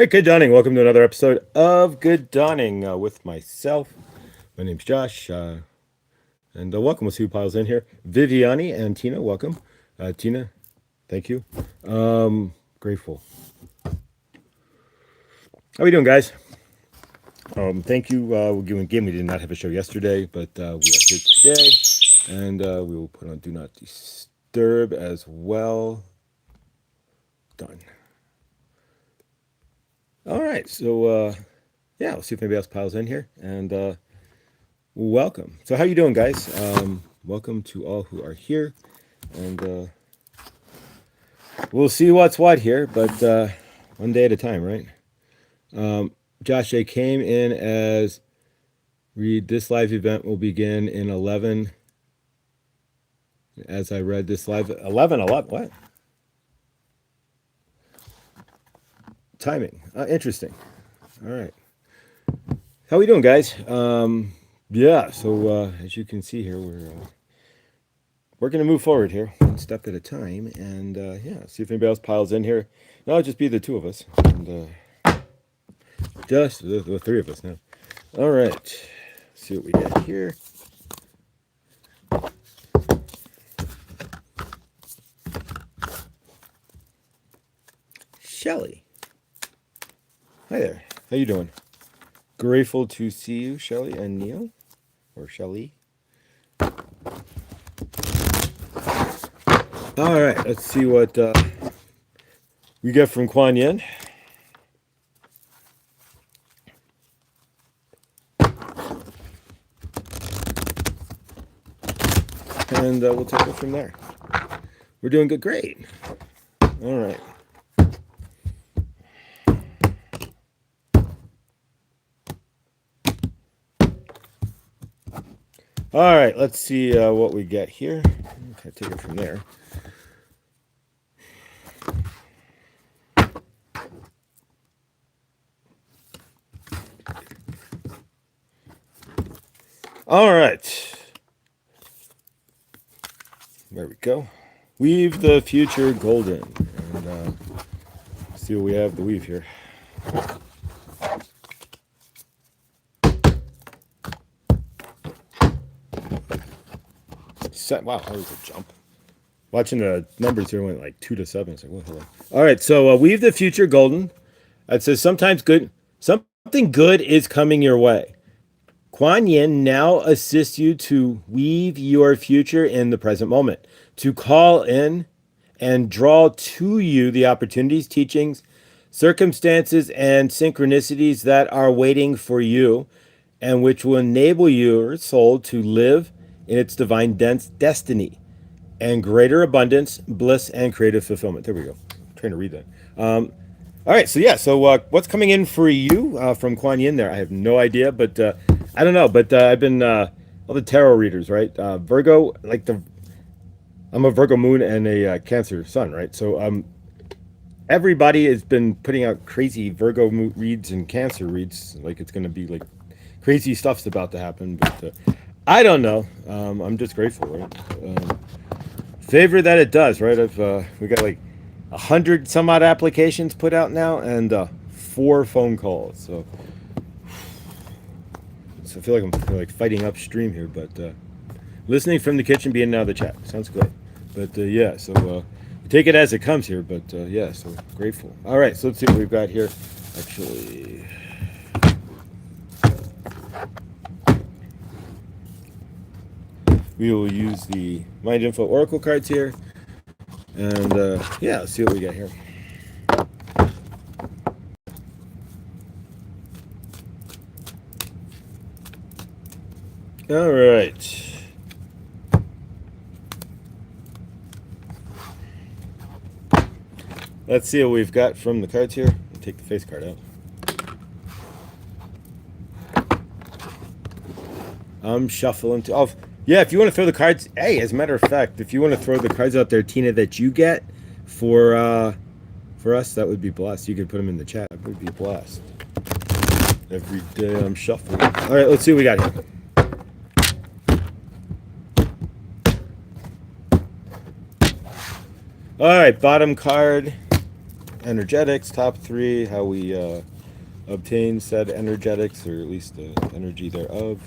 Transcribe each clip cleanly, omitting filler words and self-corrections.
All right, good dawning. Welcome to another episode of Good Dawning with myself. My name's Josh, and welcome. We'll see who piles in here. Viviani and Tina, welcome. Tina, thank you. Grateful. How we doing, guys? Thank you. Again, we did not have a show yesterday, but we are here today, and we will put on Do Not Disturb as well. Done. All right, so yeah, let's see if anybody else piles in here, and welcome. So how you doing, guys? Welcome to all who are here, and we'll see what's what here, but one day at a time, right? Josh, they came in as read this live event will begin in 11. As I read this live 11 what timing? Interesting. All right, how we doing, guys? Yeah, so as you can see here, we're going to move forward here, one step at a time, and yeah, see if anybody else piles in here. No, it'll just be the two of us, and just the three of us now. All right, let's see what we got here. Shelly, hi there. How you doing? Grateful to see you, Shelly and Neil, or Shelly. All right, let's see what we get from Kuan Yin. And we'll take it from there. We're doing good, great. All right. All right, let's see what we get here. Okay, take it from there. All right. There we go. Weave the future golden. And see what we have to weave here. Wow, that was a jump. Watching the numbers here went like 2 to 7. It's like, what the hell? All right, so weave the future golden. It says something good is coming your way. Kuan Yin now assists you to weave your future in the present moment, to call in and draw to you the opportunities, teachings, circumstances, and synchronicities that are waiting for you, and which will enable your soul to live in its divine destiny and greater abundance, bliss, and creative fulfillment. There we go. I'm trying to read that. All right, so yeah, so what's coming in for you from Kuan Yin there? I have no idea, but I don't know. But I've been all the tarot readers, right? Virgo, I'm a Virgo moon and a Cancer sun, right? So everybody has been putting out crazy Virgo reads and Cancer reads, like it's going to be like crazy stuff's about to happen, but I don't know. I'm just grateful, right? Favor that it does, right? We got like 100 some odd applications put out now, and 4 phone calls. So I feel like I'm like fighting upstream here, but listening from the kitchen, being out of the chat sounds good. But yeah, so take it as it comes here. But yeah, so grateful. All right, so let's see what we've got here. Actually, we will use the Mind Info Oracle cards here. And yeah, let's see what we got here. All right. Let's see what we've got from the cards here. I'll take the face card out. I'm shuffling to. Oh, yeah, if you want to throw the cards, hey, as a matter of fact, if you want to throw the cards out there, Tina, that you get for us, that would be blessed. You could put them in the chat. That would be blessed. Every day I'm shuffling. All right, let's see what we got here. All right, bottom card. energetics, top 3, how we obtain said energetics, or at least the energy thereof.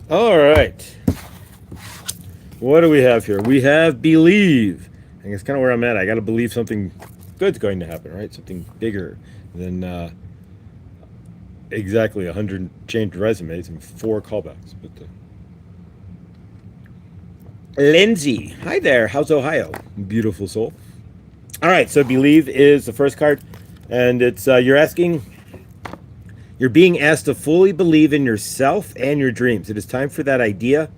All right. What do we have here? We have believe. I think it's kind of where I'm at. I got to believe something good's going to happen, right? Something bigger than exactly 100 changed resumes and 4 callbacks. But Lindsay, hi there. How's Ohio? Beautiful soul. All right, so believe is the first card, and it's you're being asked to fully believe in yourself and your dreams. It is time for that idea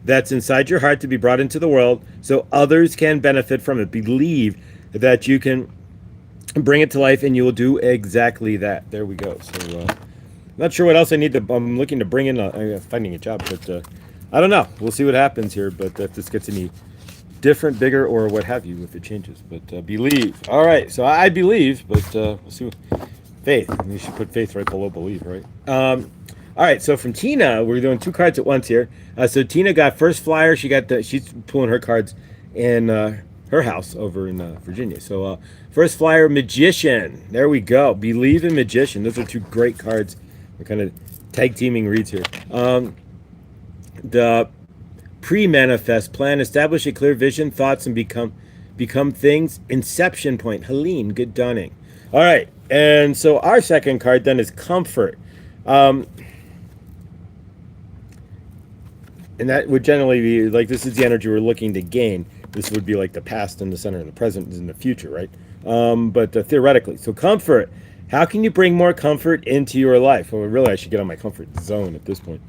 that's inside your heart to be brought into the world so others can benefit from it. Believe that you can bring it to life, and you will do exactly that. There we go. So, not sure what else I need to. I'm looking to bring in finding a job, but I don't know. We'll see what happens here. But if this gets any different, bigger, or what have you, if it changes. But believe. All right. So I believe, but we'll see. Faith. You should put faith right below believe, right? All right. So from Tina, we're doing 2 cards at once here. So Tina got first flyer. She's pulling her cards in her house over in Virginia. So first flyer, magician. There we go. Believe in magician. Those are 2 great cards. We're kind of tag teaming reads here. The pre-manifest plan, establish a clear vision, thoughts, and become things. Inception point. Helene, good dawning. All right, and so our second card then is comfort. And that would generally be like, this is the energy we're looking to gain. This would be like the past and the center and the present and the future, right? But theoretically, so comfort. How can you bring more comfort into your life? Well, really, I should get on my comfort zone at this point.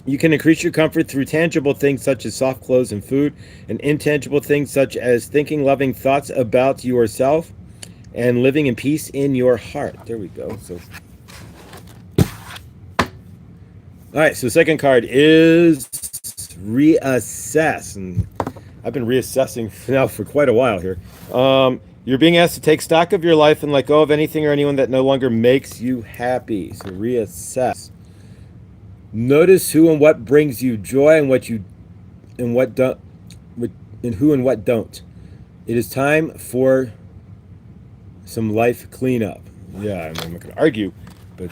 You can increase your comfort through tangible things such as soft clothes and food, and intangible things such as thinking loving thoughts about yourself and living in peace in your heart. There we go. So, all right. So, second card is reassess, and I've been reassessing now for quite a while here. You're being asked to take stock of your life and let go of anything or anyone that no longer makes you happy. So reassess. Notice who and what brings you joy and what don't, and who and what don't. It is time for some life cleanup. Yeah, I'm not going to argue, but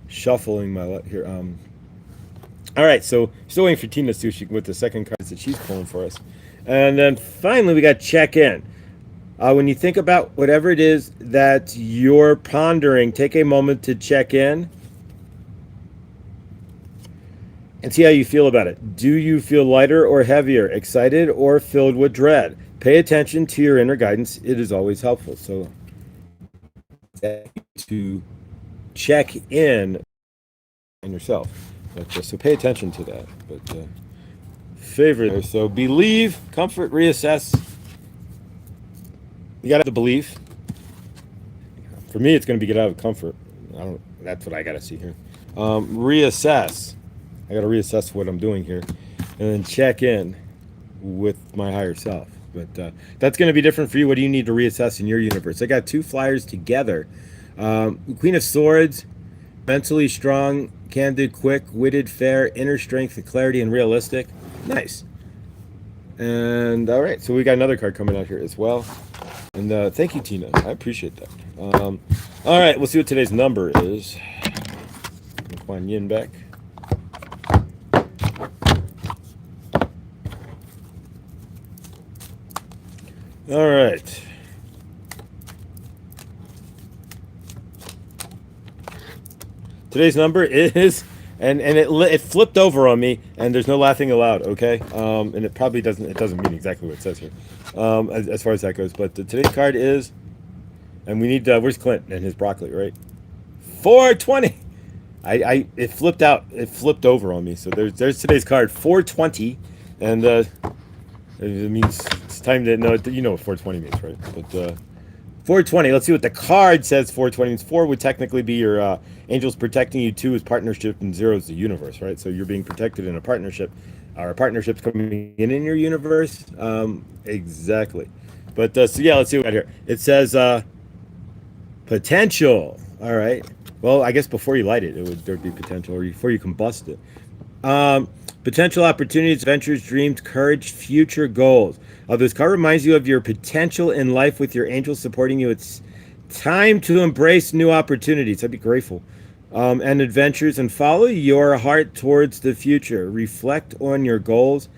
shuffling my life here. All right, so still waiting for Tina Sushi with the second cards that she's pulling for us, and then finally we got check in. When you think about whatever it is that you're pondering, take a moment to check in and see how you feel about it. Do you feel lighter or heavier, excited or filled with dread? Pay attention to your inner guidance. It is always helpful. So to check in yourself. But, so pay attention to that. But favorite. So believe, comfort, reassess. You got to believe. For me, it's going to be get out of comfort. That's what I got to see here. Reassess. I got to reassess what I'm doing here, and then check in with my higher self. But that's going to be different for you. What do you need to reassess in your universe? I got 2 flyers together. Queen of Swords, mentally strong, candid, quick-witted, fair, inner strength, clarity, and realistic. Nice. And all right, so we got another card coming out here as well. And thank you, Tina. I appreciate that. All right, we'll see what today's number is. Kuan Yin back. All right. Today's number is, and it flipped over on me, and there's no laughing aloud, okay? And it probably doesn't mean exactly what it says here, as far as that goes. But today's card is, and we need, where's Clint and his broccoli, right? 420. It flipped out. It flipped over on me. So there's today's card, 420, and it means it's time to know. You know what 420 means, right? But 420. Let's see what the card says. 420 means 4 would technically be your angels protecting you. 2 is partnership, and 0 is the universe, right? So you're being protected in a partnership. Our partnership's coming in your universe. Exactly. But so yeah, let's see what we got here. It says potential. All right. Well, I guess before you light it, there'd be potential, or before you combust it. Potential opportunities, ventures, dreams, courage, future goals. This card reminds you of your potential in life with your angels supporting you. It's time to embrace new opportunities. I'd be grateful. And adventures, and follow your heart towards the future. Reflect on your goals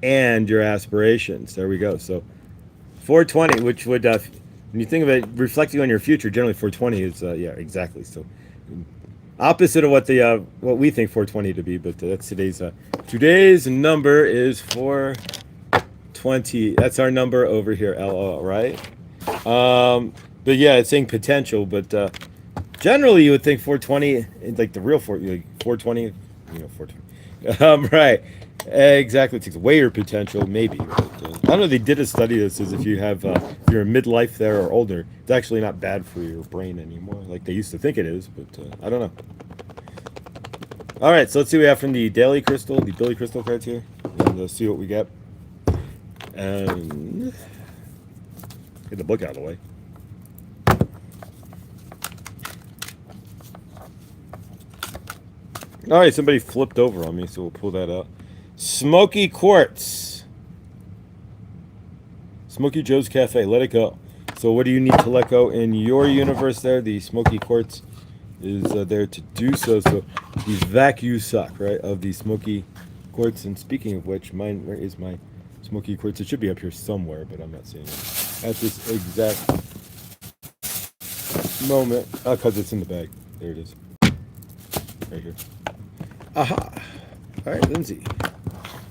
and your aspirations. There we go. So 420, which would, when you think of it, reflecting on your future, generally 420 is, yeah, exactly. So opposite of what we think 420 to be, but that's today's number is 420. That's our number over here, LO, right? But yeah, it's saying potential, but generally you would think 420, like the real 420, 420. Right. Exactly. It takes away your potential, maybe. But, I don't know. They did a study that says if you're in midlife there or older, it's actually not bad for your brain anymore, like they used to think it is. But I don't know. All right, so let's see what we have from the Daily Crystal, the Billy Crystal cards here, and see what we get. And get the book out of the way. All right, somebody flipped over on me, so we'll pull that out. Smoky Quartz. Smoky Joe's Cafe. Let it go. So what do you need to let go in your universe there? The Smoky Quartz is there to do so. So these vacuum suck, right, of the Smoky Quartz. And speaking of which, where is my Smoky Quartz? It should be up here somewhere, but I'm not seeing it at this exact moment. Because it's in the bag. There it is. Right here. Aha. All right, Lindsay.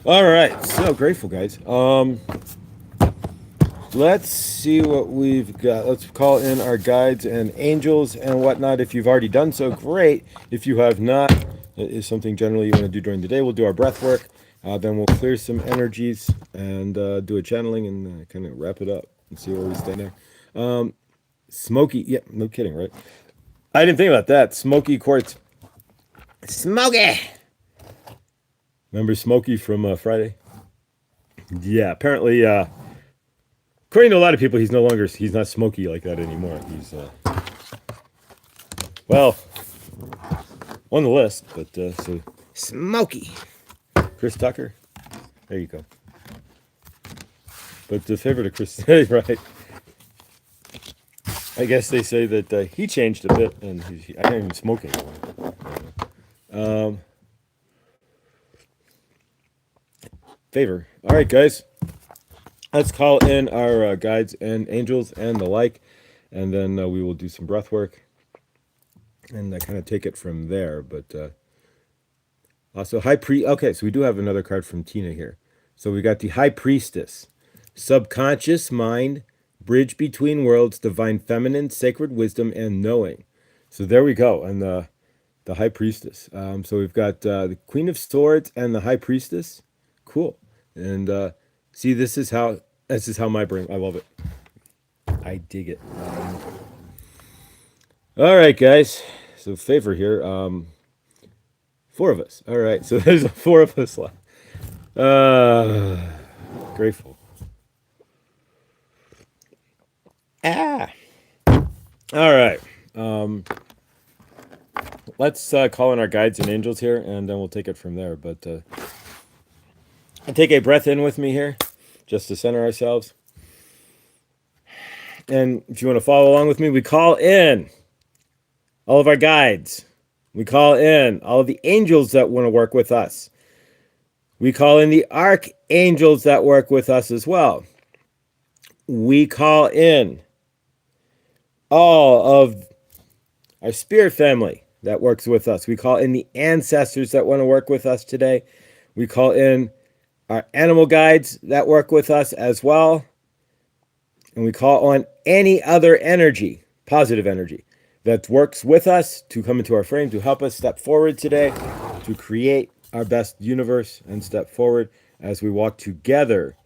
All right, so grateful, guys. Let's see what we've got. Let's call in our guides and angels and whatnot. If you've already done so, great. If you have not, it is something generally you want to do during the day. We'll do our breath work. Then we'll clear some energies and do a channeling and kind of wrap it up and see where we stand there. Smoky, yeah, no kidding, right? I didn't think about that. Smoky Quartz. Smoky! Remember Smokey from Friday? Yeah, apparently, according to a lot of people, he's not smoky like that anymore. He's, well, on the list, but, so, Smokey. Chris Tucker. There you go. But the favorite of Chris, right? I guess they say that he changed a bit, and I can't even smoke anymore. Favor. All right, guys. Let's call in our guides and angels and the like, and then we will do some breath work and kind of take it from there. But also, okay, so we do have another card from Tina here. So we got the High Priestess, subconscious mind, bridge between worlds, divine feminine, sacred wisdom, and knowing. So there we go, and the High Priestess. So we've got the Queen of Swords and the High Priestess. Cool. And see, this is how my brain. I love it. I dig it. All right, guys. So favor here. 4 of us. All right. So there's 4 of us left. Grateful. All right. Let's call in our guides and angels here, and then we'll take it from there. But take a breath in with me here, just to center ourselves. And if you want to follow along with me, we call in all of our guides. We call in all of the angels that want to work with us. We call in the archangels that work with us as well. We call in all of our spirit family that works with us. We call in the ancestors that want to work with us today. We call in our animal guides that work with us as well. And we call on any other energy, positive energy, that works with us to come into our frame, to help us step forward today, to create our best universe and step forward as we walk together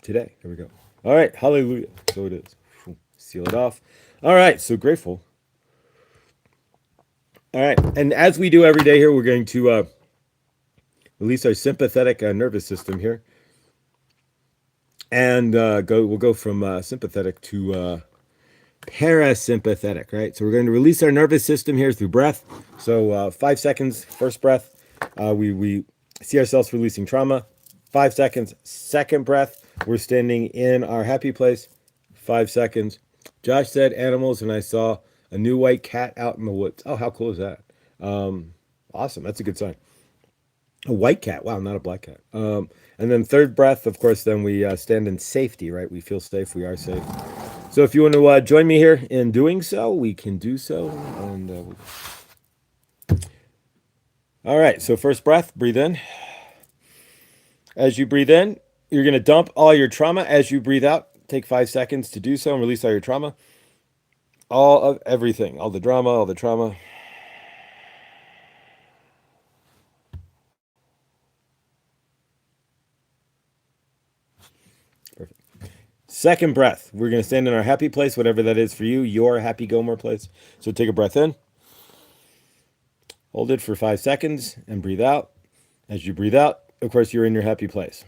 today. Here we go. All right. Hallelujah. So it is. Seal it off. All right. So grateful. All right. And as we do every day here, we're going to release our sympathetic nervous system here, and we'll go from sympathetic to parasympathetic, right? So we're going to release our nervous system here through breath. So 5 seconds, first breath, We see ourselves releasing trauma. 5 seconds. Second breath, we're standing in our happy place. 5 seconds. Josh said animals, and I saw a new white cat out in the woods. Oh, how cool is that? Awesome. That's a good sign. A white cat. Wow, not a black cat. And then third breath, of course, then we stand in safety, right? We feel safe. We are safe. So if you want to join me here in doing so, we can do so. And all right. So first breath, breathe in. As you breathe in, you're going to dump all your trauma. As you breathe out, take 5 seconds to do so and release all your trauma. All of everything, all the drama, all the trauma. Perfect. Second breath, we're going to stand in our happy place, whatever that is for you, your happy Gomor place. So take a breath in, hold it for 5 seconds, and breathe out. As you breathe out, of course, you're in your happy place.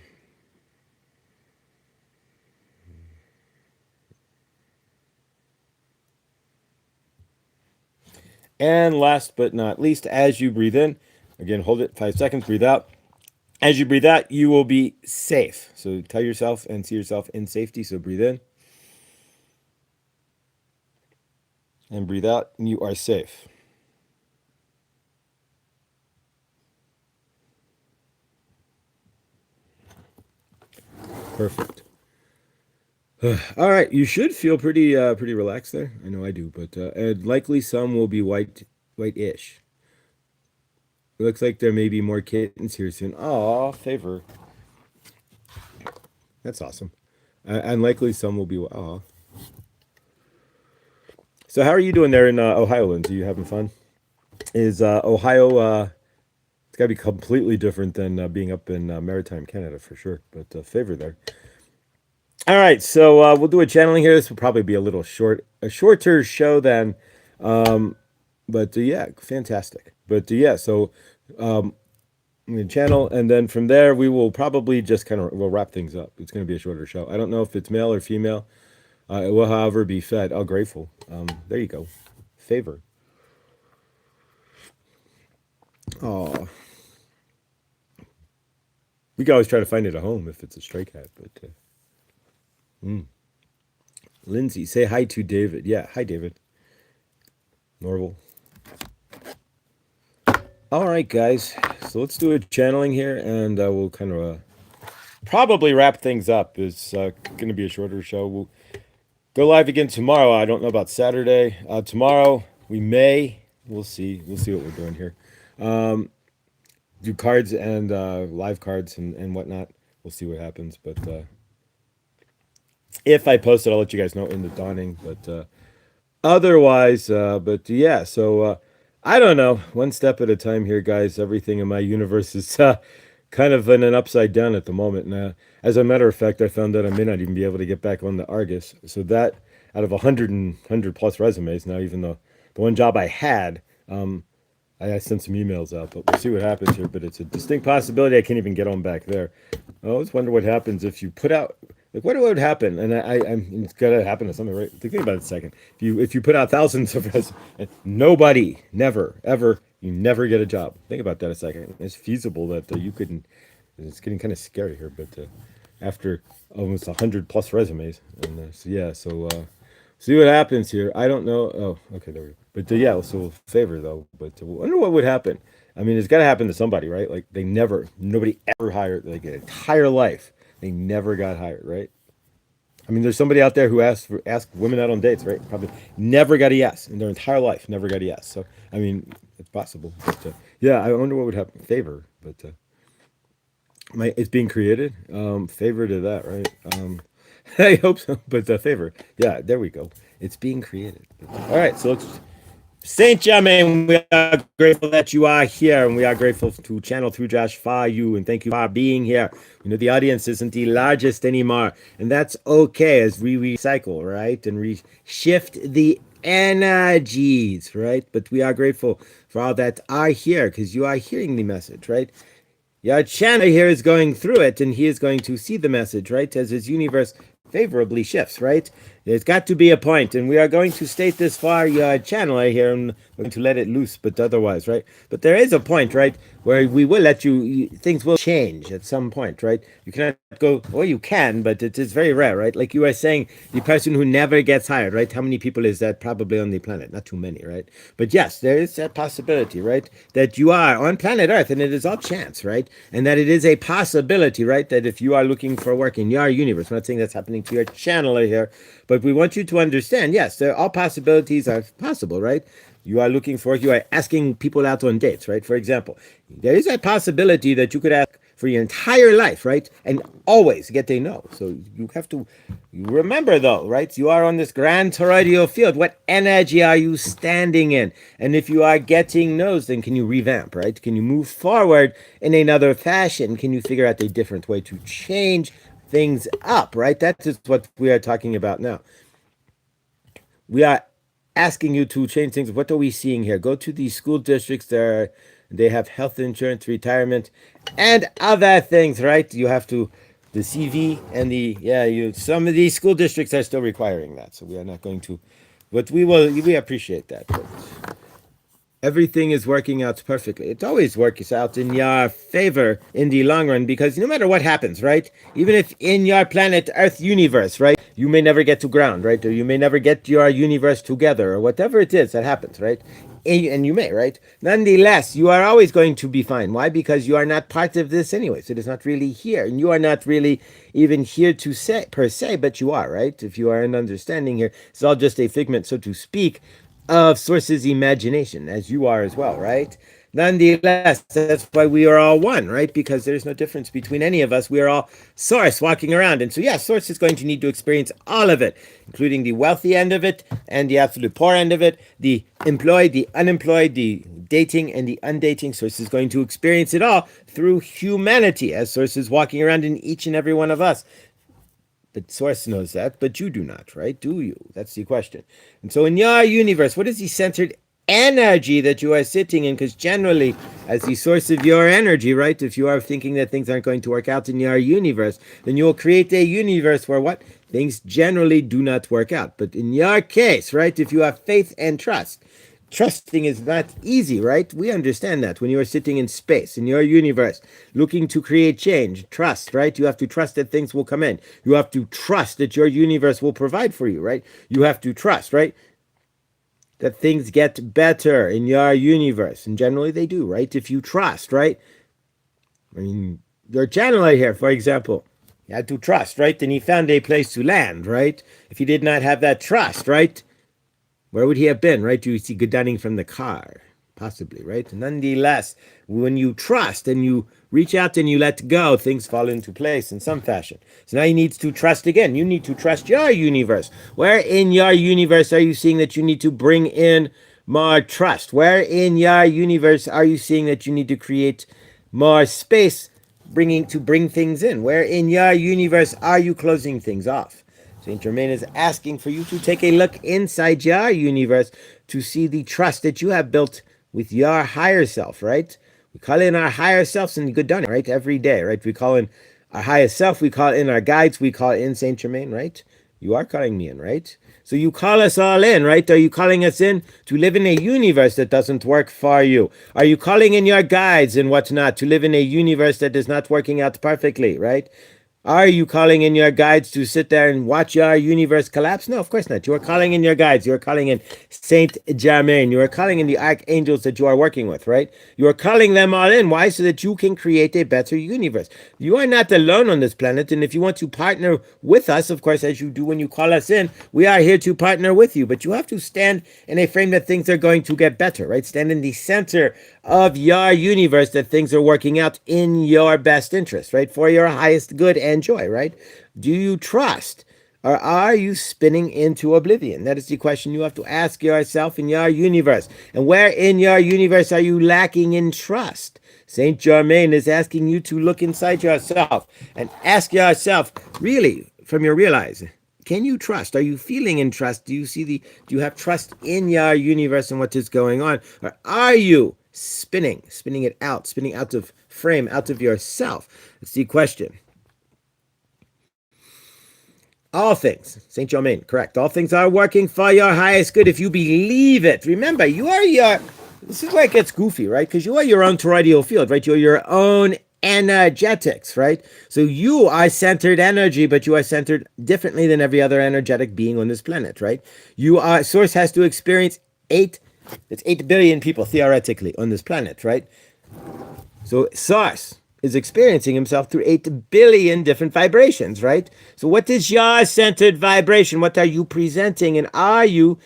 And last but not least, as you breathe in, again, hold it 5 seconds, breathe out. As you breathe out, you will be safe. So tell yourself and see yourself in safety. So breathe in and breathe out, and you are safe. Perfect. All right, you should feel pretty relaxed there. I know I do, but and likely some will be white-ish. It looks like there may be more kittens here soon. Oh, favor. That's awesome. And likely some will be. Oh. So how are you doing there in Ohio, Lindsay? You having fun? Is Ohio? It's got to be completely different than being up in maritime Canada for sure. But favor there. All right, so we'll do a channeling here. This will probably be a shorter show than, but yeah, fantastic. But yeah, so I'm gonna channel, and then from there we will probably just we'll wrap things up. It's gonna be a shorter show. I don't know if it's male or female. It will, however, be fed. Oh, grateful. There you go. Favor. Oh, we can always try to find it a home if it's a stray cat, but. Lindsay, say hi to David. Yeah, hi, David. Norval. All right, guys. So let's do a channeling here, and we'll kind of probably wrap things up. It's going to be a shorter show. We'll go live again tomorrow. I don't know about Saturday. Tomorrow, we may. We'll see. We'll see what we're doing here. Do cards and live cards and whatnot. We'll see what happens, but... if I post it, I'll let you guys know in the dawning. But otherwise, but yeah, so I don't know. One step at a time here, guys. Everything in my universe is kind of in an upside down at the moment. And as a matter of fact, I found that I may not even be able to get back on the Argus. So that out of 100 plus resumes now, even though the one job I had, I sent some emails out, but we'll see what happens here. But it's a distinct possibility I can't even get on back there. I always wonder what happens if you put out. Like, what would happen? And it's gotta happen to something, right? Think about it a second. If you put out thousands of and nobody, never, ever, you never get a job. Think about that a second. It's feasible that you couldn't. It's getting kind of scary here, but after almost 100 plus resumes, and so yeah, so see what happens here. I don't know. Oh, okay, there we go. But yeah, so favor though. But I wonder what would happen. I mean, it's got to happen to somebody, right? Like nobody ever hired like their entire life. They never got hired, right? I mean, there's somebody out there who asked women out on dates, right? Probably never got a yes in their entire life. Never got a yes. So I mean, it's possible. But yeah, I wonder what would happen. Favor, but it's being created. Favor to that, right? I hope so. But favor, yeah, there we go. It's being created. All right, so let's. Saint Germain, we are grateful that you are here, and we are grateful to channel through Josh for you, and thank you for being here. You know, the audience isn't the largest anymore, and that's okay as we recycle, right? And shift the energies, right? But we are grateful for all that are here, because you are hearing the message, right? Your channel here is going through it, and he is going to see the message, right? As his universe favorably shifts, right? There's got to be a point, and we are going to state this for your channel right here, and we're going to let it loose, but otherwise, right? But there is a point, right, where we will let things will change at some point, right? You cannot go, well, you can, but it is very rare, right? Like you were saying, the person who never gets hired, right? How many people is that probably on the planet? Not too many, right? But yes, there is that possibility, right? That you are on planet Earth, and it is all chance, right? And that it is a possibility, right? That if you are looking for work in your universe, I'm not saying that's happening to your channel here, but we want you to understand, yes, all possibilities are possible, right? You are looking for, you are asking people out on dates, right? For example, there is a possibility that you could ask for your entire life, right? And always get a no. So you have to remember, though, right? You are on this grand toroidal field. What energy are you standing in? And if you are getting no's, then can you revamp, right? Can you move forward in another fashion? Can you figure out a different way to change things up, right? That is what we are talking about now. We are asking you to change things. What are we seeing here? Go to the school districts. They have health insurance, retirement, and other things, right? You have to, the CV and some of these school districts are still requiring that. So we are not going to, but we appreciate that. But everything is working out perfectly. It always works out in your favor in the long run, because no matter what happens, right? Even if in your planet Earth universe, right, you may never get to ground, right? Or you may never get your universe together, or whatever it is that happens, right? And you may, right? Nonetheless, you are always going to be fine. Why? Because you are not part of this anyway. So it is not really here. And you are not really even here to say, per se, but you are, right? If you are an understanding here, it's all just a figment, so to speak, of Source's imagination, as you are as well, right? Nonetheless, that's why we are all one, right? Because there's no difference between any of us. We are all Source walking around. And so, yeah, Source is going to need to experience all of it, including the wealthy end of it and the absolute poor end of it, the employed, the unemployed, the dating and the undating. Source is going to experience it all through humanity, as Source is walking around in each and every one of us. But Source knows that, but you do not, right? Do you? That's the question. And so in your universe, what is the centered energy that you are sitting in? Because generally, as the source of your energy, right, if you are thinking that things aren't going to work out in your universe, then you will create a universe where what? Things generally do not work out. But in your case, right, if you have faith and trust, trusting is not easy, right? We understand that when you are sitting in space, in your universe, looking to create change, trust, right? You have to trust that things will come in. You have to trust that your universe will provide for you, right? You have to trust, right? That things get better in your universe. And generally they do, right? If you trust, right? I mean, your channeler here, for example, he had to trust, right? Then he found a place to land, right? If he did not have that trust, right? Where would he have been, right? You see Gedaning from the car, possibly, right? Nonetheless, when you trust and you reach out and you let go, things fall into place in some fashion. So now you need to trust again. You need to trust your universe. Where in your universe are you seeing that you need to bring in more trust? Where in your universe are you seeing that you need to create more space to bring things in? Where in your universe are you closing things off? Saint Germain is asking for you to take a look inside your universe to see the trust that you have built with your higher self, right? We call in our higher selves in good done, right? Every day, right? We call in our higher self, we call in our guides, we call in Saint Germain, right? You are calling me in, right? So you call us all in, right? Are you calling us in to live in a universe that doesn't work for you? Are you calling in your guides and whatnot to live in a universe that is not working out perfectly, right? Are you calling in your guides to sit there and watch your universe collapse? No, of course not. You are calling in your guides. You are calling in Saint Germain. You are calling in the archangels that you are working with, right? You are calling them all in. Why? So that you can create a better universe. You are not alone on this planet. And if you want to partner with us, of course, as you do when you call us in, we are here to partner with you. But you have to stand in a frame that things are going to get better, right? Stand in the center of your universe that things are working out in your best interest, right? For your highest good and joy, right? Do you trust, or are you spinning into oblivion? That is the question you have to ask yourself in your universe. And where in your universe are you lacking in trust? Saint Germain is asking you to look inside yourself and ask yourself, really, from your real eyes, can you trust? Are you feeling in trust? Do you have trust in your universe and what is going on? Or are you spinning it out, spinning out of frame, out of yourself? That's the question. All things, Saint Germain, correct. All things are working for your highest good if you believe it. Remember, you are your. This is where it gets goofy, right? Because you are your own toroidal field, right? You're your own energetics, right? So you are centered energy, but you are centered differently than every other energetic being on this planet, right? You are. Source has to experience it's 8 billion people theoretically on this planet, right? So Source is experiencing himself through 8 billion different vibrations, right? So what is your centered vibration? What are you presenting? And are you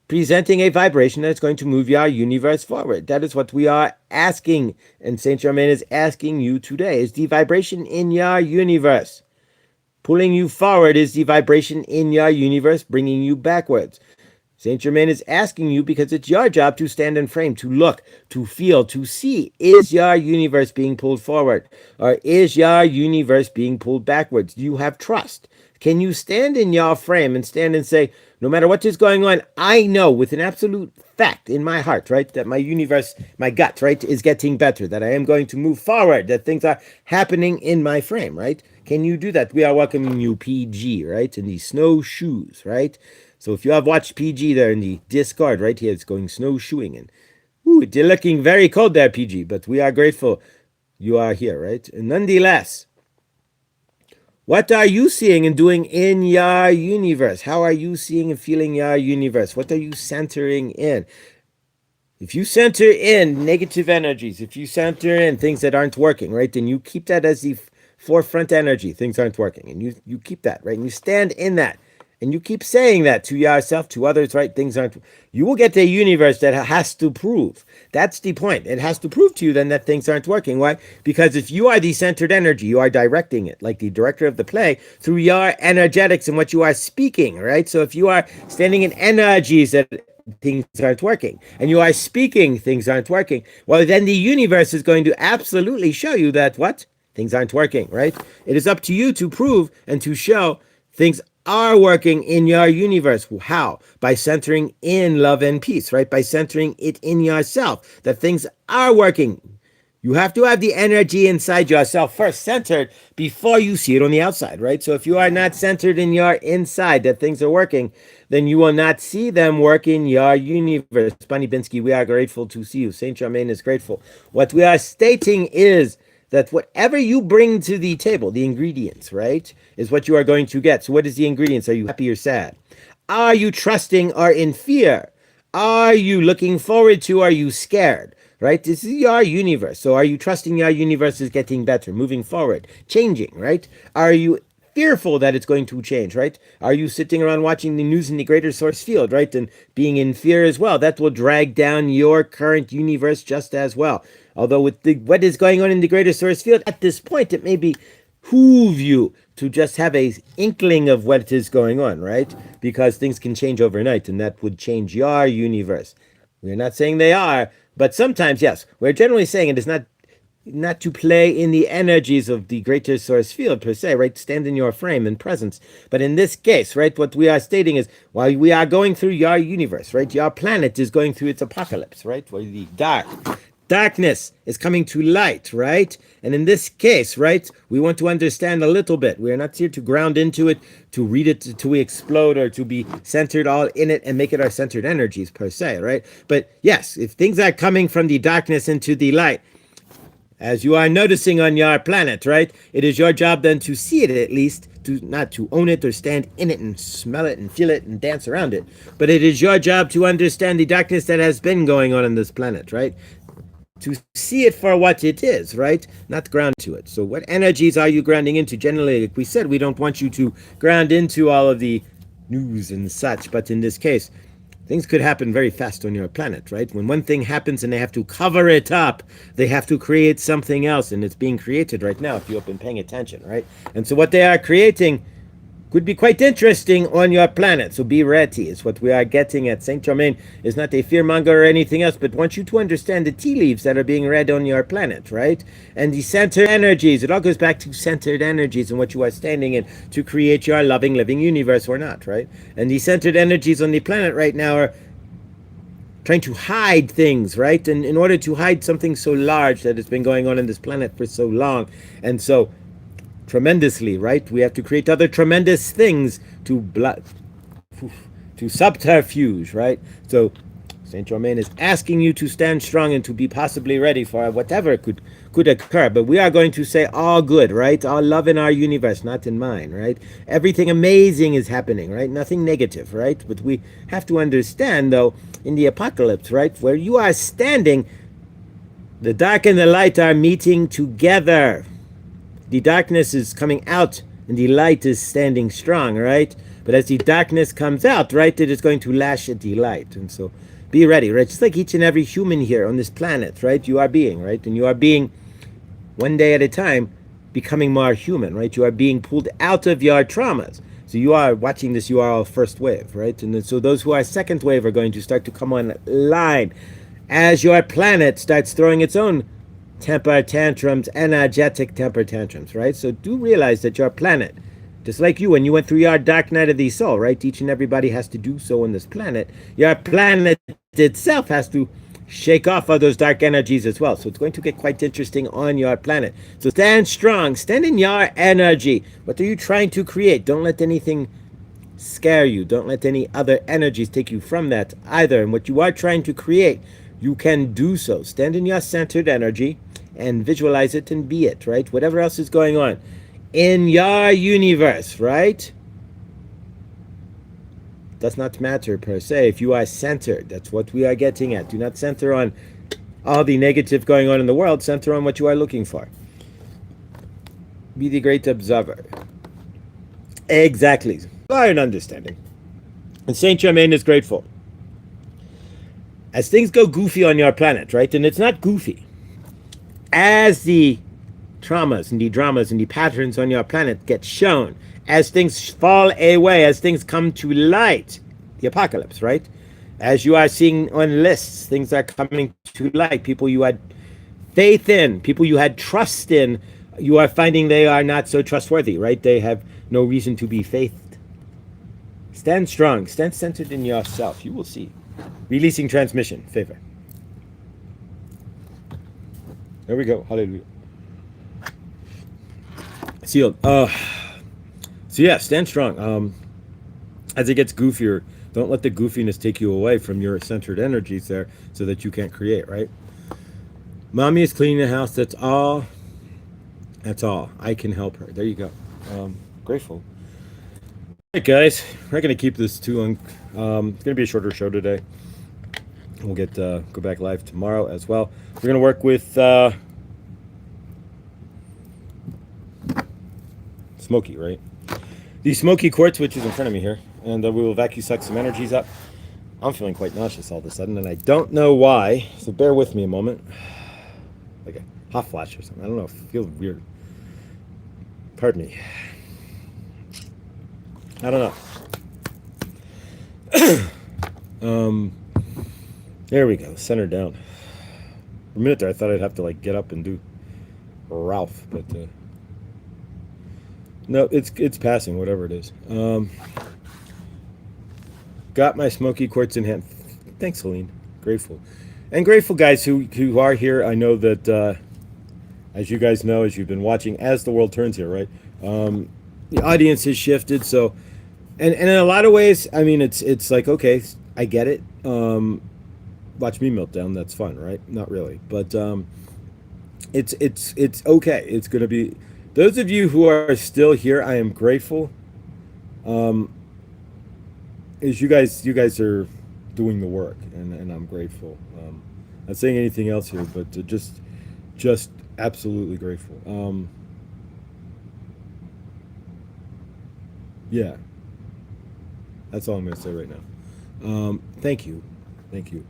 presenting a vibration that's going to move your universe forward? That is what we are asking. And Saint Germain is asking you today. Is the vibration in your universe pulling you forward? Is the vibration in your universe bringing you backwards? Saint Germain is asking you because it's your job to stand in frame, to look, to feel, to see. Is your universe being pulled forward? Or is your universe being pulled backwards? Do you have trust? Can you stand in your frame and stand and say, no matter what is going on, I know with an absolute fact in my heart, right, that my universe, my gut, right, is getting better, that I am going to move forward, that things are happening in my frame, right? Can you do that? We are welcoming you, PG, right, in these snowshoes, right? So if you have watched PG there in the Discord, right here, it's going snowshoeing. And you're looking very cold there, PG, but we are grateful you are here, right? And nonetheless, what are you seeing and doing in your universe? How are you seeing and feeling your universe? What are you centering in? If you center in negative energies, if you center in things that aren't working, right, then you keep that as the forefront energy. Things aren't working. And you keep that, right? And you stand in that. And you keep saying that to yourself, to others, right? Things aren't. You will get a universe that has to prove. That's the point. It has to prove to you then that things aren't working. Why? Because if you are the centered energy, you are directing it, like the director of the play, through your energetics and what you are speaking, right? So if you are standing in energies that things aren't working, and you are speaking things aren't working, well, then the universe is going to absolutely show you that what? Things aren't working, right? It is up to you to prove and to show things are working in your universe. How? By centering in love and peace, right? By centering it in yourself, that things are working. You have to have the energy inside yourself first centered before you see it on the outside, right? So if you are not centered in your inside that things are working, then you will not see them work in your universe. Bunny Binsky, we are grateful to see you. Saint Germain is grateful. What we are stating is that whatever you bring to the table, the ingredients, right, is what you are going to get. So what is the ingredients? Are you happy or sad? Are you trusting or in fear? Are you looking forward to? Are you scared? Right? This is your universe. So are you trusting your universe is getting better, moving forward, changing, right? Are you fearful that it's going to change, right? Are you sitting around watching the news in the greater source field, right? And being in fear as well. That will drag down your current universe just as well. Although with what is going on in the greater source field, at this point, it may behoove you to just have a inkling of what is going on, right? Because things can change overnight, and that would change your universe. We're not saying they are, but sometimes, yes. We're generally saying it is not to play in the energies of the greater source field per se, right? Stand in your frame and presence. But in this case, right, what we are stating is while we are going through your universe, right, your planet is going through its apocalypse, right, where the darkness is coming to light, right? And in this case, right, we want to understand a little bit. We are not here to ground into it, to read it to explode, or to be centered all in it and make it our centered energies per se, right? But yes, if things are coming from the darkness into the light, as you are noticing on your planet, right? It is your job then to see it at least, to not to own it or stand in it and smell it and feel it and dance around it. But it is your job to understand the darkness that has been going on this planet, right? To see it for what it is, right? Not ground to it. So what energies are you grounding into? Generally, like we said, we don't want you to ground into all of the news and such, but in this case, things could happen very fast on your planet, right? When one thing happens and they have to cover it up, they have to create something else, and it's being created right now if you've been paying attention, right? And so what they are creating could be quite interesting on your planet, so be ready. It's what we are getting at. Saint Germain is not a fearmonger or anything else, but wants you to understand the tea leaves that are being read on your planet, right? And the centered energies. It all goes back to centered energies and what you are standing in to create your loving, living universe or not, right? And the centered energies on the planet right now are trying to hide things, right? And in order to hide something so large that has been going on this planet for so long. And so tremendously, right? We have to create other tremendous things to subterfuge, right? So Saint Germain is asking you to stand strong and to be possibly ready for whatever could occur. But we are going to say all good, right? All love in our universe, not in mine, right? Everything amazing is happening, right? Nothing negative, right? But we have to understand, though, in the apocalypse, right, where you are standing, the dark and the light are meeting together. The darkness is coming out and the light is standing strong, right? But as the darkness comes out, right, it is going to lash at the light. And so be ready, right? Just like each and every human here on this planet, right? You are being, right? And you are being one day at a time becoming more human, right? You are being pulled out of your traumas. So you are watching this, you are all first wave, right? And so those who are second wave are going to start to come online as your planet starts throwing its own temper tantrums, energetic temper tantrums, right? So do realize that your planet, just like you, when you went through your dark night of the soul, right? Each and everybody has to do so on this planet. Your planet itself has to shake off all those dark energies as well. So it's going to get quite interesting on your planet. So stand strong, stand in your energy. What are you trying to create? Don't let anything scare you. Don't let any other energies take you from that either. And what you are trying to create, you can do so. Stand in your centered energy and visualize it and be it, right? Whatever else is going on in your universe, right? Does not matter per se. If you are centered, that's what we are getting at. Do not center on all the negative going on in the world. Center on what you are looking for. Be the great observer. Exactly. An understanding. And Saint Germain is grateful. As things go goofy on your planet, right? And it's not goofy. As the traumas and the dramas and the patterns on your planet get shown, as things fall away, as things come to light, the apocalypse, right? As you are seeing on lists, things are coming to light. People you had faith in, people you had trust in, you are finding they are not so trustworthy, right? They have no reason to be faithed. Stand strong, stand centered in yourself. You will see. Releasing transmission, favor. There we go. Hallelujah. Sealed. So yeah, stand strong. As it gets goofier, don't let the goofiness take you away from your centered energies there so that you can't create, right? Mommy is cleaning the house. That's all. That's all. I can help her. There you go. Grateful. All right, guys. We're not going to keep this too long. It's going to be a shorter show today. We'll get go back live tomorrow as well. We're going to work with Smoky, right? The Smoky Quartz, which is in front of me here. And we will vacuum suck some energies up. I'm feeling quite nauseous all of a sudden, and I don't know why. So bear with me a moment. Like a hot flash or something. I don't know. It feels weird. Pardon me. I don't know. There we go. Center down. For a minute there, I thought I'd have to like get up and do Ralph, but no, it's passing, whatever it is. Got my Smoky Quartz in hand. Thanks, Helene. Grateful. And grateful, guys, who are here. I know that, as you guys know, as you've been watching, as the world turns here, right? The audience has shifted, so... And in a lot of ways, I mean, it's like, okay, I get it. Watch me melt down. That's fun, right? Not really, but it's okay. It's gonna be. Those of you who are still here, I am grateful. Is you guys are doing the work, and I'm grateful. Not saying anything else here, but just absolutely grateful. Yeah. That's all I'm going to say right now. Thank you. Thank you.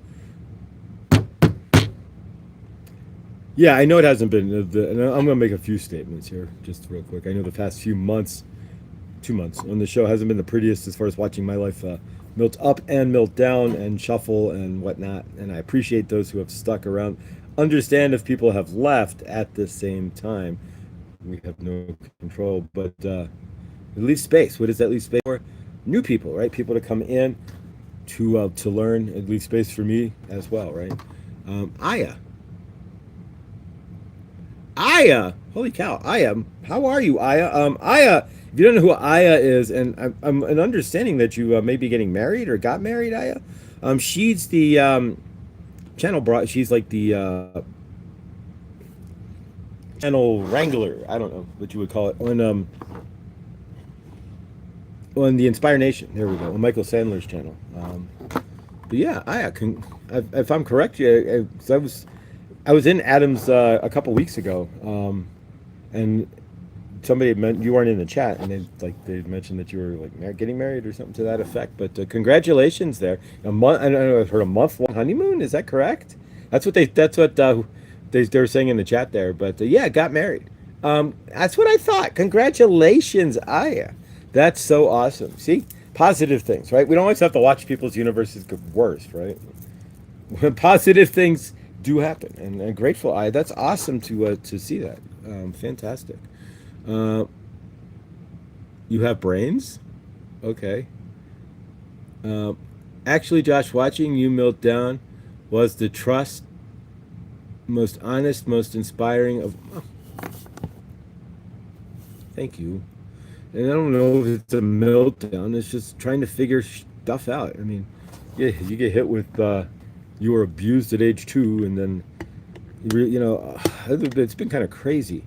Yeah, I know it hasn't been... and I'm going to make a few statements here, just real quick. I know the past few months, 2 months, on the show hasn't been the prettiest as far as watching my life melt up and melt down and shuffle and whatnot. And I appreciate those who have stuck around. Understand if people have left at the same time. We have no control, but leave space. What is that leave space for? New people, right? People to come in to learn, and leave space for me as well, right? Aya, holy cow, Aya, how are you, Aya? Aya, if you don't know who Aya is, and I'm an understanding that you may be getting married or got married, Aya. She's the channel brought. She's like the channel wrangler. I don't know what you would call it on the Inspire Nation. There we go, on Michael Sandler's channel. But yeah, Aya, if I'm correct, yeah, I was in Adams a couple weeks ago, and somebody meant you weren't in the chat, and they mentioned that you were like getting married or something to that effect. But congratulations there. A month. I don't know. I've heard a month long honeymoon. Is that correct? That's what they were saying in the chat there. But yeah, got married. That's what I thought. Congratulations, Aya. That's so awesome. See, positive things, right? We don't always have to watch people's universes get worse, right? When positive things do happen, and grateful, Aya. That's awesome to see that. Fantastic. Uh, you have brains? Okay. Uh, Actually, Josh, watching you melt down was the trust, most honest, most inspiring of. Oh, thank you. And I don't know if it's a meltdown. It's just trying to figure stuff out. I mean, yeah, you get hit with you were abused at age 2, and then it's been kind of crazy.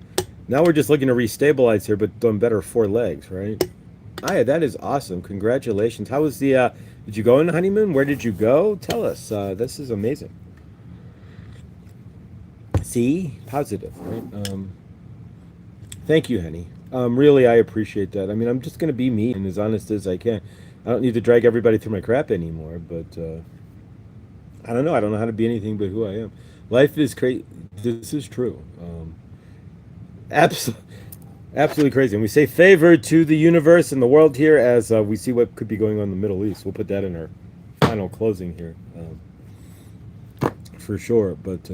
Now we're just looking to restabilize here, but on better 4 legs, right? Aya, that is awesome. Congratulations. How was the did you go on the honeymoon? Where did you go? Tell us. This is amazing. See? Positive, right? Thank you, Henny. Really, I appreciate that. I mean, I'm just gonna be me and as honest as I can. I don't need to drag everybody through my crap anymore, but I don't know. I don't know how to be anything but who I am. Life is crazy. This is true. Absolutely. Absolutely crazy. And we say favor to the universe and the world here as we see what could be going on in the Middle East. We'll put that in our final closing here for sure. But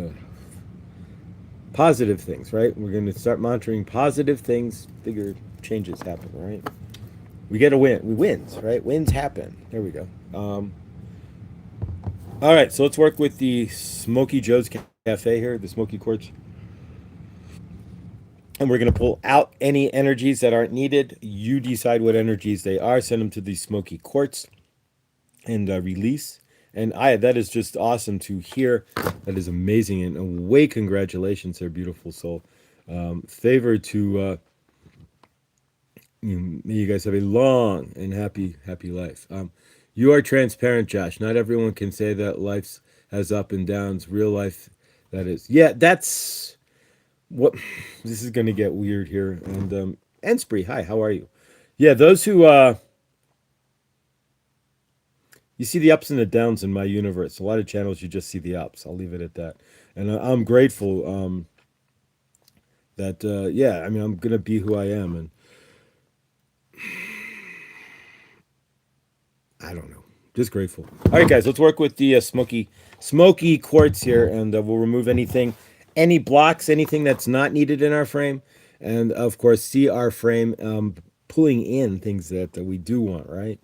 positive things, right? We're going to start monitoring positive things. Figure changes happen, right? We get a win. We wins, right? Wins happen. There we go. All right, so let's work with the Smoky Joe's Cafe here, the Smoky Quartz. And we're going to pull out any energies that aren't needed. You decide what energies they are. Send them to the Smoky Quartz and release. And that is just awesome to hear. That is amazing. And way congratulations there, beautiful soul. Favor to may you guys have a long and happy life. You are transparent, Josh. Not everyone can say that life has up and downs. Real life, that is. Yeah, that's what this is going to get weird here. And Enspree, hi, how are you? Yeah, those who you see the ups and the downs in my universe. A lot of channels you just see the ups. I'll leave it at that. And I'm grateful that yeah, I mean, I'm going to be who I am, and I don't know, just grateful. All right, guys, let's work with the smoky quartz here, and we'll remove any blocks, anything that's not needed in our frame, and of course see our frame pulling in things that we do want, right?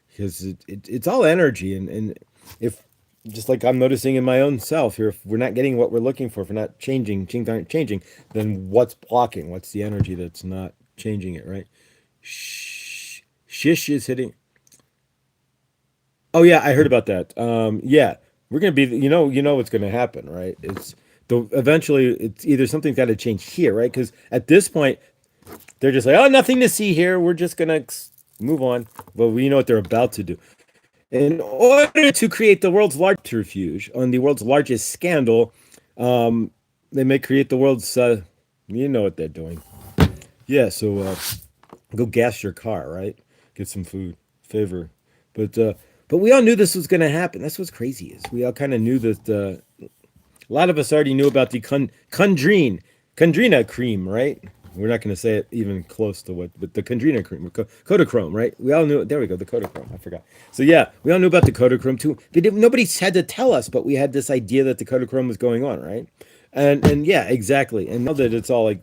Because it's all energy, and if just like I'm noticing in my own self here, if we're not getting what we're looking for, if we're not changing, things aren't changing, then what's blocking? What's the energy that's not changing it, right? Shish is hitting. Oh yeah, I heard about that. Yeah, we're gonna be. You know what's gonna happen, right? It's the eventually it's either something's got to change here, right? Because at this point they're just like, oh, nothing to see here. We're just gonna move on. But we know what they're about to do. In order to create the world's largest refuge on the world's largest scandal, they may create the world's. You know what they're doing. Yeah. So go gas your car, right? Get some food. Favor. But we all knew this was going to happen. That's what's crazy is we all kind of knew that. A lot of us already knew about the Chondrina cream, right? We're not going to say it even close to what, but the Chondrina cream, Kodachrome, right? We all knew. There we go, the Kodachrome. I forgot. So yeah, we all knew about the Kodachrome too. Nobody had to tell us, but we had this idea that the Kodachrome was going on, right? And yeah, exactly. And now that it's all like,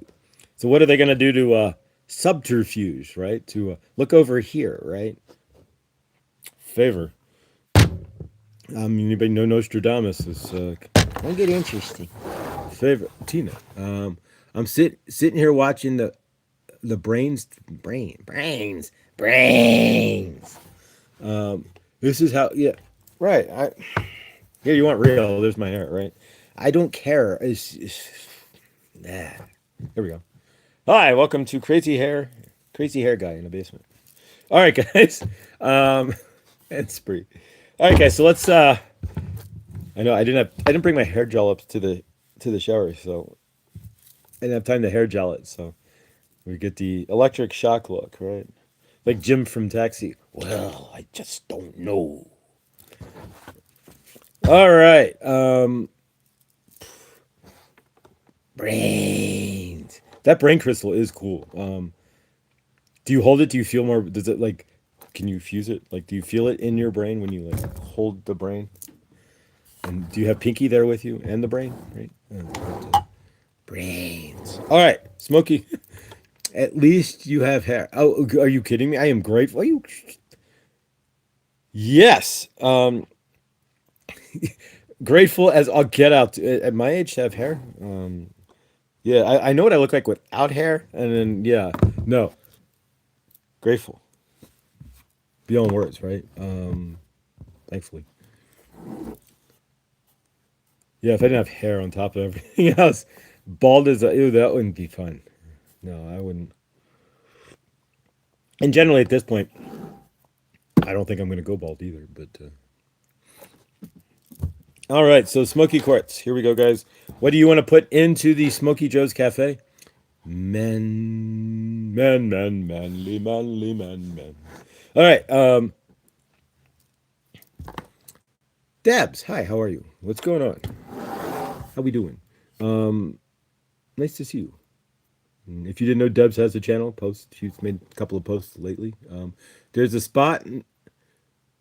so what are they going to do to subterfuge, right? To look over here, right? Favor. Anybody know Nostradamus is don't get interesting. Favorite Tina. sitting here watching the brains. This is how, yeah, right. Yeah, you want real? There's my hair, right? I don't care. Nah. Here we go. Hi, welcome to Crazy Hair Guy in the basement. All right, guys. And spree. All right, guys. So let's. I know I didn't bring my hair gel up to the shower, so I didn't have time to hair gel it. So we get the electric shock look, right? Like Jim from Taxi. Well, I just don't know. All right. Brains. That brain crystal is cool. Do you hold it? Do you feel more? Does it like? Can you fuse it? Like, do you feel it in your brain when you like hold the brain? And do you have Pinky there with you and the brain? Right. Brains. All right, Smokey. At least you have hair. Oh, are you kidding me? I am grateful. Are you? Yes. Grateful as I'll get out at my age to have hair. Yeah, I know what I look like without hair, and then yeah, no, grateful beyond words, right? Thankfully, yeah. If I didn't have hair on top of everything else, bald as ew, that wouldn't be fun. No, I wouldn't. And generally, at this point, I don't think I'm going to go bald either. But all right, so Smoky Quartz. Here we go, guys. What do you want to put into the Smoky Joe's Cafe? Men. All right, Dabs. Hi, how are you? What's going on? How we doing? Nice to see you. If you didn't know, Debs has a channel post. She's made a couple of posts lately. There's a spot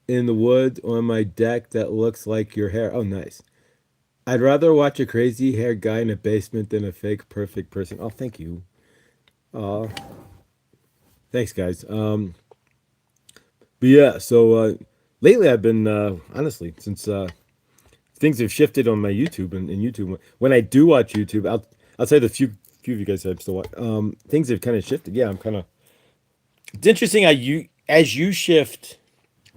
in the wood on my deck that looks like your hair. Oh, nice. I'd rather watch a crazy haired guy in a basement than a fake perfect person. Oh, thank you. Thanks, guys. But yeah, so lately I've been honestly since things have shifted on my YouTube and YouTube. When I do watch YouTube, outside the few of you guys that I'm still watching, things have kind of shifted. Yeah, I'm kind of. It's interesting how as you shift,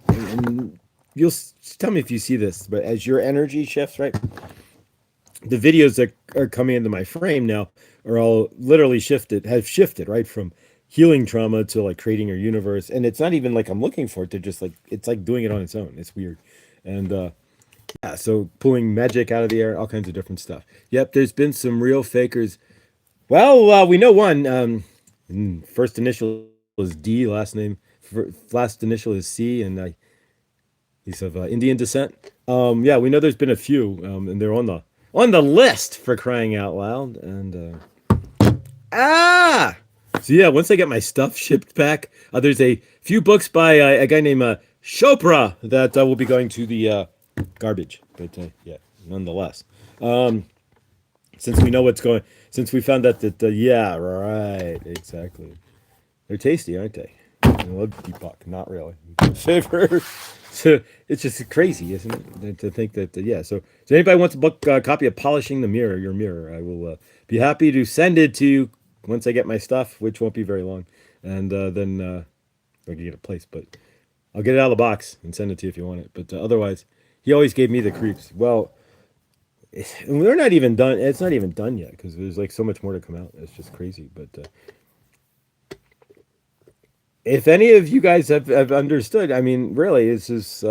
and you'll tell me if you see this, but as your energy shifts, right? The videos that are coming into my frame now are all literally have shifted, right? From healing trauma to like creating your universe. And it's not even like I'm looking for it. They're just like, it's like doing it on its own. It's weird. And yeah, so pulling magic out of the air, all kinds of different stuff. Yep, there's been some real fakers. Well, we know one. First initial is D, last initial is C, and he's of Indian descent. Yeah, we know there's been a few, and they're on the list for crying out loud. And so yeah, once I get my stuff shipped back, there's a few books by a guy named Chopra that will be going to the garbage. But yeah, nonetheless, since we know what's going, since we found out that yeah, right, exactly, they're tasty, aren't they? I love Deepak, not really. Favorite. So it's just crazy, isn't it? To think that yeah. So anybody wants a book copy of Polishing your mirror, I will be happy to send it to you once I get my stuff, which won't be very long, and then I can get a place, but I'll get it out of the box and send it to you if you want it. But otherwise, he always gave me the creeps. Well, we're not even done. It's not even done yet because there's like so much more to come out. It's just crazy. But if any of you guys have understood, I mean, really, this is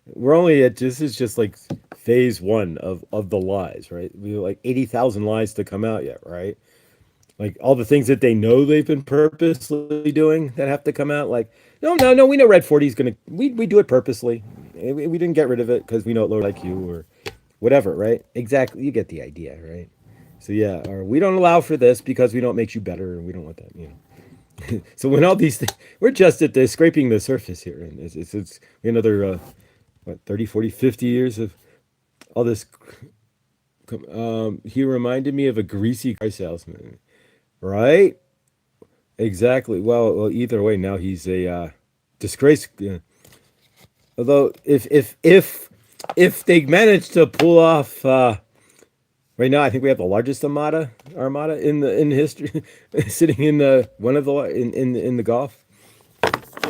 we're only at this is just like phase one of the lies, right? We have like 80,000 lies to come out yet, right? Like all the things that they know they've been purposely doing that have to come out. Like no, we know Red 40 is gonna we do it purposely. We didn't get rid of it because we know it lower like you or whatever, right? Exactly, you get the idea, right? So yeah, or we don't allow for this because we don't make you better, and we don't want that, you know. So when all these things, we're just at the scraping the surface here, and it's another what 30, 40, 50 years of all this. He reminded me of a greasy car salesman, right? Exactly. Well, either way, now he's a disgrace. Although if they manage to pull off Right now, I think we have the largest armada in history, sitting in the one of the in the Gulf.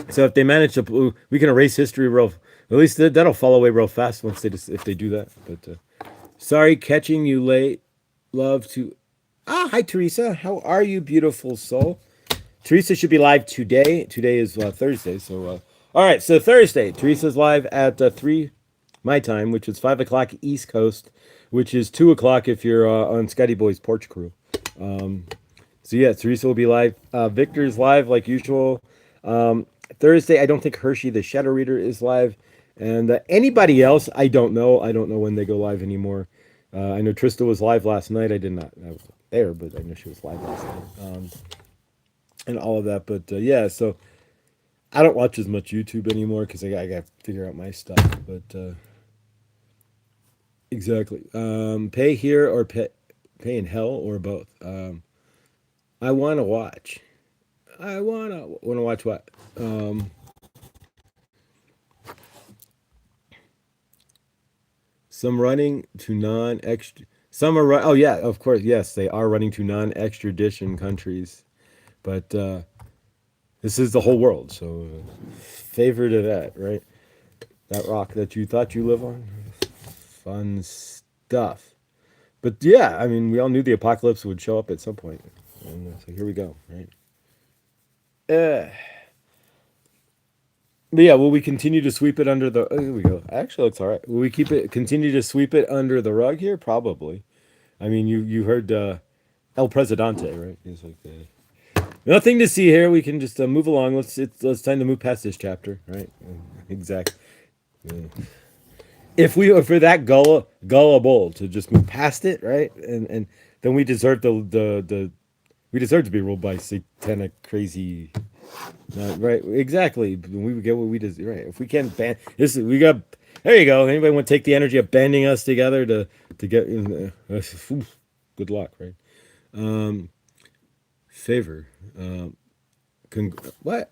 So if they manage to, we can erase history real. At least that'll fall away real fast once they just if they do that. But sorry, catching you late. Love to. Hi Teresa. How are you, beautiful soul? Teresa should be live today. Today is Thursday. So all right. So Thursday, Teresa's live at 3 my time, which is 5 o'clock East Coast, which is 2 o'clock if you're on Scotty Boy's Porch Crew. So yeah, Teresa will be live. Victor's live like usual. Thursday, I don't think Hershey the Shadow Reader is live, and anybody else, I don't know. I don't know when they go live anymore. I know Trista was live last night. I was there, but I know she was live last night, and all of that. But yeah, so I don't watch as much YouTube anymore because I got to figure out my stuff. But exactly, pay here or pay in hell or both. I want to watch. I wanna watch what? Some running to non-extra. Some are oh yeah, of course, yes, they are running to non-extradition countries, but this is the whole world, so favor to that, right? That rock that you thought you live on, fun stuff. But yeah, I mean, we all knew the apocalypse would show up at some point, and so here we go, right? Uh, But yeah, will we continue to sweep it under the? Oh, here we go. Actually, it's all right. Will we continue to sweep it under the rug here? Probably. I mean, you heard El Presidente, right? He's like, nothing to see here. We can just move along. Let's time to move past this chapter, right? Exactly. Yeah. If we are for that gullible to just move past it, right? And then we deserve the we deserve to be ruled by satanic crazy. Right, exactly. We would get what we deserve. Right. If we can't ban this, we got. There you go. Anybody want to take the energy of banding us together to get? Good luck, right? Favor. What?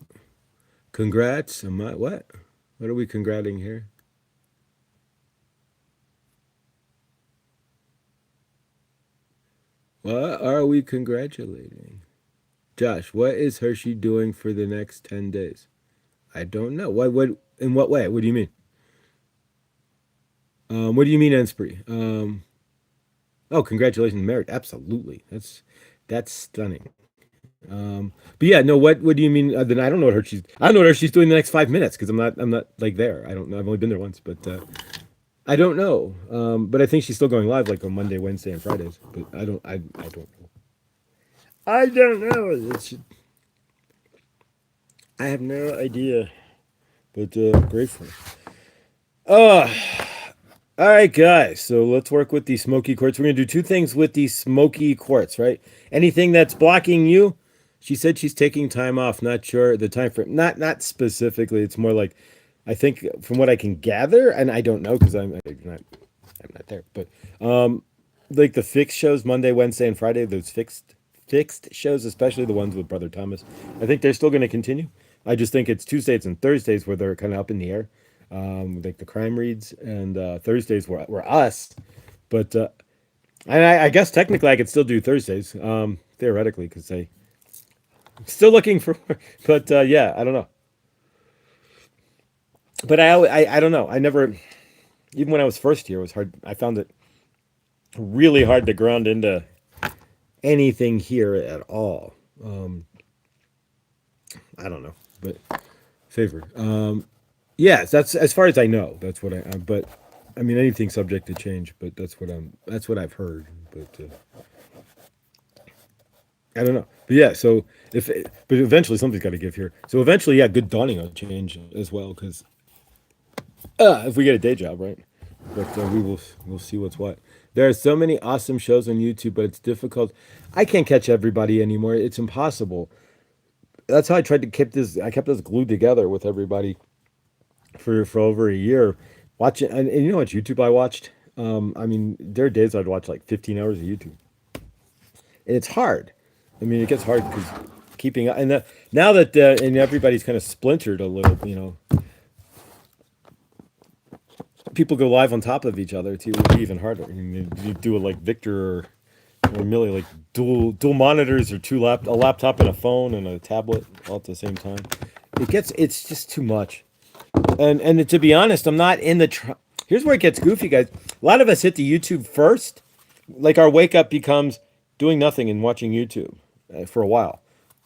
Congrats. What? What are we congrating here? What are we congratulating? Josh, what is Hershey doing for the next 10 days? I don't know. In what way? What do you mean? What do you mean, Enspree? Oh, congratulations, merit. Absolutely. That's stunning. But yeah, no. What do you mean? Then I don't know what I don't know what Hershey's doing the next 5 minutes because I'm not like there. I don't know. I've only been there once, but I don't know. But I think she's still going live like on Monday, Wednesday, and Fridays. But I don't know. I don't know. I have no idea. But grateful. Uh all right, guys. So let's work with these smoky quartz. We're gonna do two things with these smoky quartz, right? Anything that's blocking you. She said she's taking time off. Not sure the time frame. Not specifically. It's more like I think from what I can gather, and I don't know because I'm not there. But like the fixed shows Monday, Wednesday, and Friday. Those fixed shows, especially the ones with Brother Thomas. I think they're still going to continue. I just think it's Tuesdays and Thursdays where they're kind of up in the air, like the crime reads, and Thursdays were us. But and I guess technically I could still do Thursdays, theoretically, because I'm still looking for. But yeah, I don't know. But I don't know. I never, even when I was first here, it was hard. I found it really hard to ground into anything here at all. I don't know, but favor. Yes, that's as far as I know. That's what but I mean, anything's subject to change. But that's what I've heard. But I don't know. But yeah, so but eventually something's got to give here. So eventually, yeah, good dawning will change as well because if we get a day job, right? But we'll see what's what. There are so many awesome shows on YouTube, but it's difficult. I can't catch everybody anymore. It's impossible. That's how I tried to keep this. I kept this glued together with everybody for over a year. Watching and you know what YouTube I watched? I mean, there are days I'd watch like 15 hours of YouTube, and it's hard. I mean, it gets hard because keeping and now that and everybody's kind of splintered a little, people go live on top of each other too, it would be even harder. You do it like Victor or Millie, like dual monitors or a laptop and a phone and a tablet all at the same time. It's just too much. And to be honest, I'm not in the. Here's where it gets goofy, guys. A lot of us hit the YouTube first. Like our wake up becomes doing nothing and watching YouTube for a while.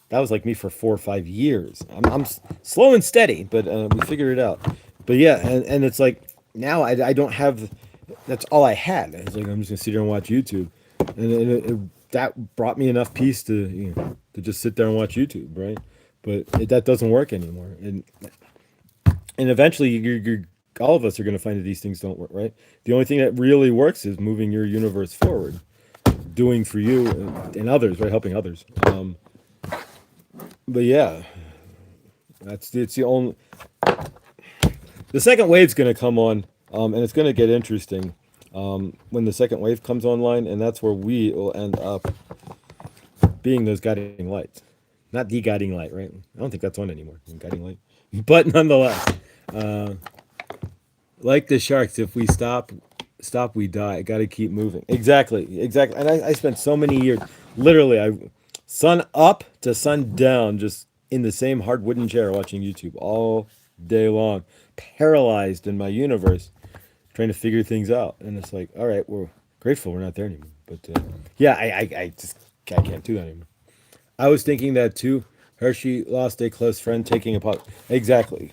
That was like me for 4 or 5 years. I'm slow and steady, but we figured it out. But yeah, and it's like now I don't have. That's all I had. It's like I'm just gonna sit here and watch YouTube, that brought me enough peace to to just sit there and watch YouTube, right? But that doesn't work anymore, and eventually all of us are going to find that these things don't work, right? The only thing that really works is moving your universe forward, doing for you and others, right? Helping others. But yeah, it's the only. The second wave's going to come on, and it's going to get interesting when the second wave comes online, and that's where we will end up being those guiding lights, not the guiding light, right? I don't think that's on anymore. Guiding light, but nonetheless. Like the sharks, if we stop, we die. Got to keep moving. Exactly. And I spent so many years, literally, sun up to sun down, just in the same hard wooden chair watching YouTube all day long, paralyzed in my universe, trying to figure things out. And it's like, all right, we're grateful we're not there anymore. But yeah, I can't do that anymore. I was thinking that too. Hershey lost a close friend taking a pot. Exactly.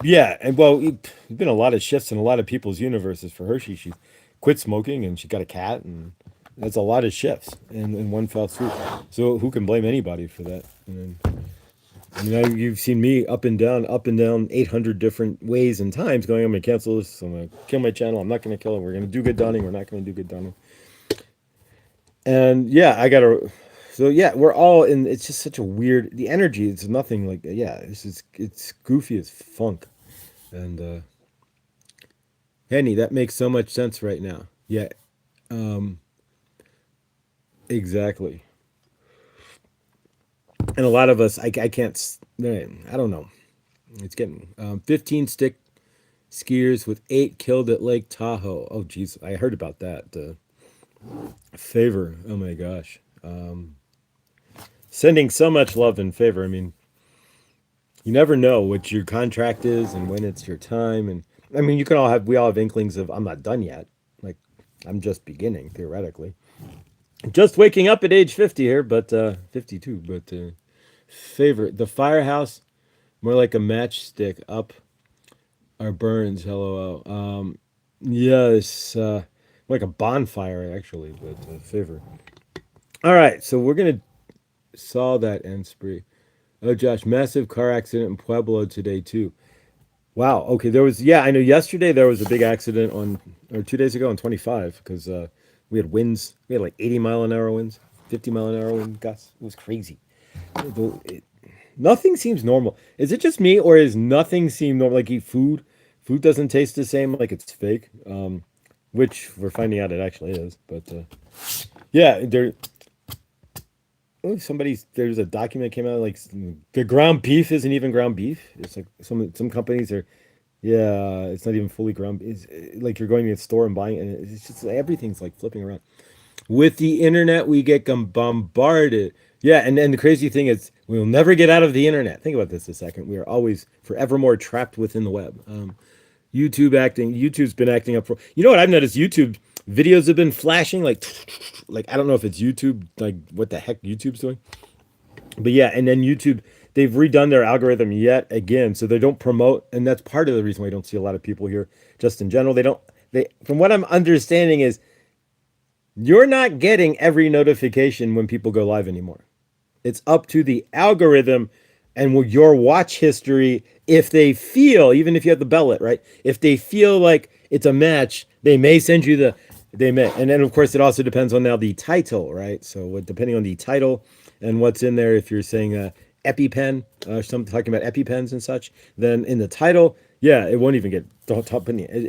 Yeah, and well, there's been a lot of shifts in a lot of people's universes for Hershey. She quit smoking and she got a cat, and that's a lot of shifts in one fell swoop. So who can blame anybody for that? And I mean, you've seen me up and down 800 different ways and times going, I'm going to cancel this, I'm going to kill my channel, I'm not going to kill it, we're going to do good Dunning, we're not going to do good Dunning. And yeah, so yeah, we're all in, it's just such a weird, the energy, it's nothing like, yeah, it's goofy as funk. And Henny, that makes so much sense right now. Yeah, um, exactly. And a lot of us, I can't, I don't know. It's getting 15 stick skiers with 8 killed at Lake Tahoe. Oh, geez, I heard about that. Favor, oh my gosh. Sending so much love and favor. I mean, you never know what your contract is and when it's your time. And I mean, we all have inklings of, I'm not done yet. Like, I'm just beginning, theoretically. Just waking up at age 50 here, but 52. But favorite, the firehouse, more like a matchstick up our burns. LOL. Yes, like a bonfire actually, but favor. All right, so we're gonna saw that end spree. Oh, Josh, massive car accident in Pueblo today too. Wow. Okay, there was, yeah, I know yesterday there was a big accident or 2 days ago on 25 because we had winds. We had like 80-mile-an-hour winds, 50-mile-an-hour wind gusts. It was crazy. Nothing seems normal. Is it just me, or is nothing seem normal? Like eat food, food doesn't taste the same. Like it's fake. Which we're finding out it actually is. But yeah, there's a document came out like the ground beef isn't even ground beef. It's like some companies are, yeah, it's not even fully ground. It's like you're going to the store and buying it, and it's just everything's like flipping around. With the internet, we get bombarded. Yeah, and the crazy thing is, we'll never get out of the internet. Think about this a second. We are always forevermore trapped within the web. YouTube's been acting up for. You know what I've noticed? YouTube videos have been flashing like I don't know if it's YouTube, like what the heck YouTube's doing. But yeah, and then YouTube, they've redone their algorithm yet again, so they don't promote, and that's part of the reason why I don't see a lot of people here. Just in general, they from what I'm understanding is you're not getting every notification when people go live anymore. It's up to the algorithm and your watch history. If they feel, even if you have the bell lit, right? If they feel like it's a match, they may send you they may. And then, of course, it also depends on now the title, right? So depending on the title and what's in there, if you're saying EpiPen, something talking about EpiPens and such, then in the title, yeah, it won't even get top in and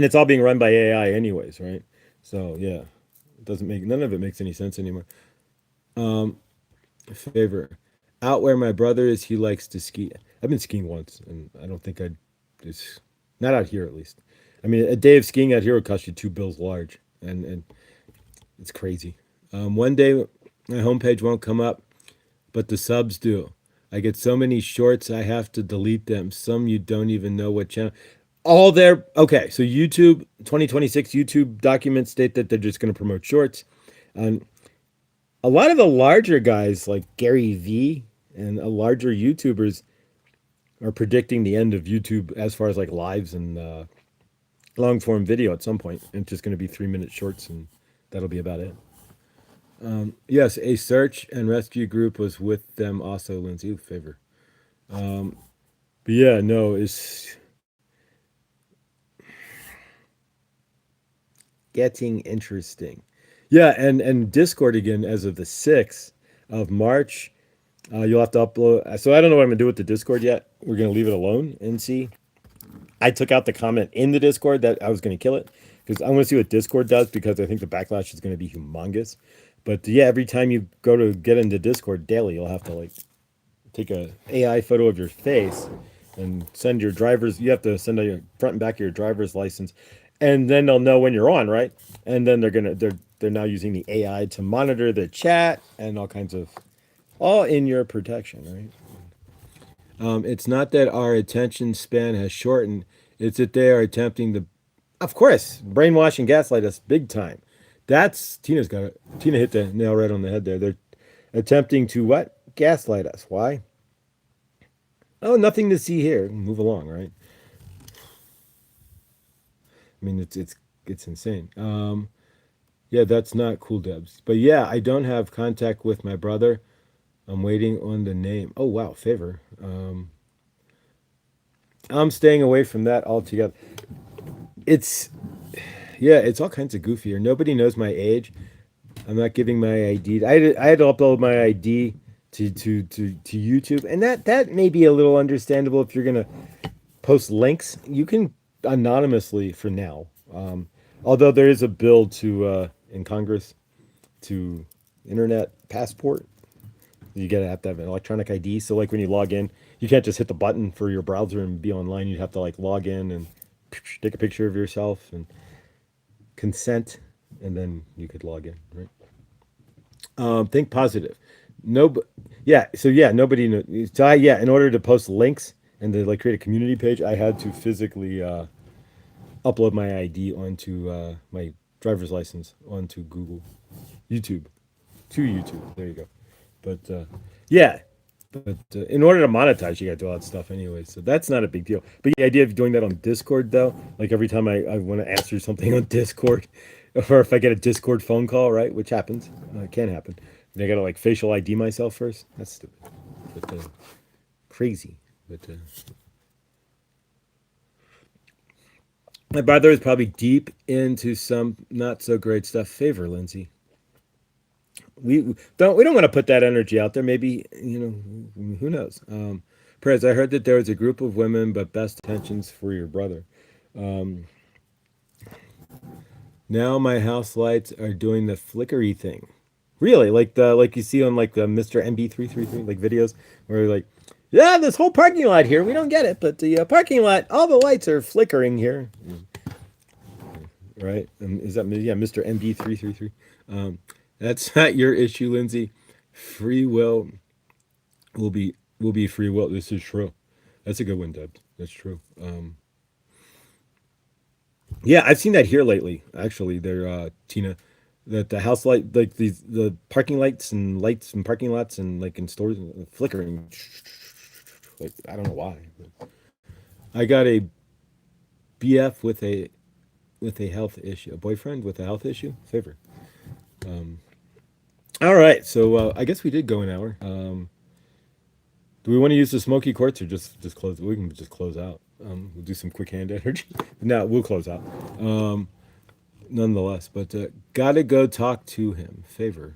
it's all being run by AI anyways, right? So yeah, none of it makes any sense anymore. Favor. Out where my brother is, he likes to ski. I've been skiing once, and I don't think I'd. It's not out here at least. I mean, a day of skiing out here would cost you 2 bills large, and it's crazy. One day my homepage won't come up, but the subs do. I get so many shorts I have to delete them. Some you don't even know what channel. All there. Okay, so YouTube 2026 YouTube documents state that they're just going to promote shorts. And a lot of the larger guys like Gary V and larger YouTubers are predicting the end of YouTube as far as like lives and long form video at some point. And it's just going to be 3 minute shorts, and that'll be about it. Yes, a search and rescue group was with them also, Lindsay. Ooh, favor. But yeah, no, it's getting interesting. Yeah, and Discord again as of the 6th of March. You'll have to upload. So I don't know what I'm gonna do with the Discord yet. We're gonna leave it alone and see. I took out the comment in the Discord that I was gonna kill it because I want to see what Discord does because I think the backlash is gonna be humongous. But yeah, every time you go to get into Discord daily, you'll have to like take a AI photo of your face and send your driver's. You have to send a your front and back of your driver's license, and then they'll know when you're on, right? And then they're now using the AI to monitor the chat and all kinds of all in your protection, right? It's not that our attention span has shortened; it's that they are attempting to, of course, brainwash and gaslight us big time. That's Tina's got it. Tina hit the nail right on the head there. They're attempting to what? Gaslight us. Why? Oh, nothing to see here. Move along, right? I mean, it's insane. Yeah, that's not cool, Debs. But yeah, I don't have contact with my brother. I'm waiting on the name. Oh wow, favor. I'm staying away from that altogether. It's yeah, it's all kinds of goofier. Nobody knows my age. I'm not giving my ID. I had to upload my ID to YouTube, and that may be a little understandable if you're gonna post links. You can anonymously for now. Although there is a bill to in Congress to internet passport. You gotta have to have an electronic ID. So like when you log in, you can't just hit the button for your browser and be online. You have to like log in and take a picture of yourself and consent, and then you could log in. Right. Think positive. No, yeah. So yeah, nobody knows. So yeah, in order to post links and to like create a community page, I had to physically upload my ID onto my driver's license onto Google, YouTube, to YouTube. There you go. But yeah, but in order to monetize, you got to do all that stuff anyway. So that's not a big deal. But the idea of doing that on Discord, though, like every time I want to answer something on Discord, or if I get a Discord phone call, right, which happens, it can happen. And I got to like facial ID myself first. That's stupid. But crazy. But my brother is probably deep into some not so great stuff. Favor, Lindsay. We don't want to put that energy out there. Maybe who knows. Perez, I heard that there was a group of women, but best intentions for your brother. Um, Now my house lights are doing the flickery thing. Really, like you see on like the Mr. MB333 like videos where like, yeah, this whole parking lot here, we don't get it, but the parking lot, all the lights are flickering here, right? Is that yeah, Mr. MB333? That's not your issue, Lindsay. Free will be free will. This is true. That's a good one, Deb. That's true. Yeah, I've seen that here lately. Actually, there, Tina, that the house light, like the parking lights and parking lots and like in stores, flickering. Like I don't know why. But I got a BF with a health issue, a boyfriend with a health issue. Favor. All right, so I guess we did go an hour. Do we want to use the smoky quartz or just close? We can just close out. We'll do some quick hand energy. No, we'll close out. Nonetheless, but gotta go talk to him. Favor.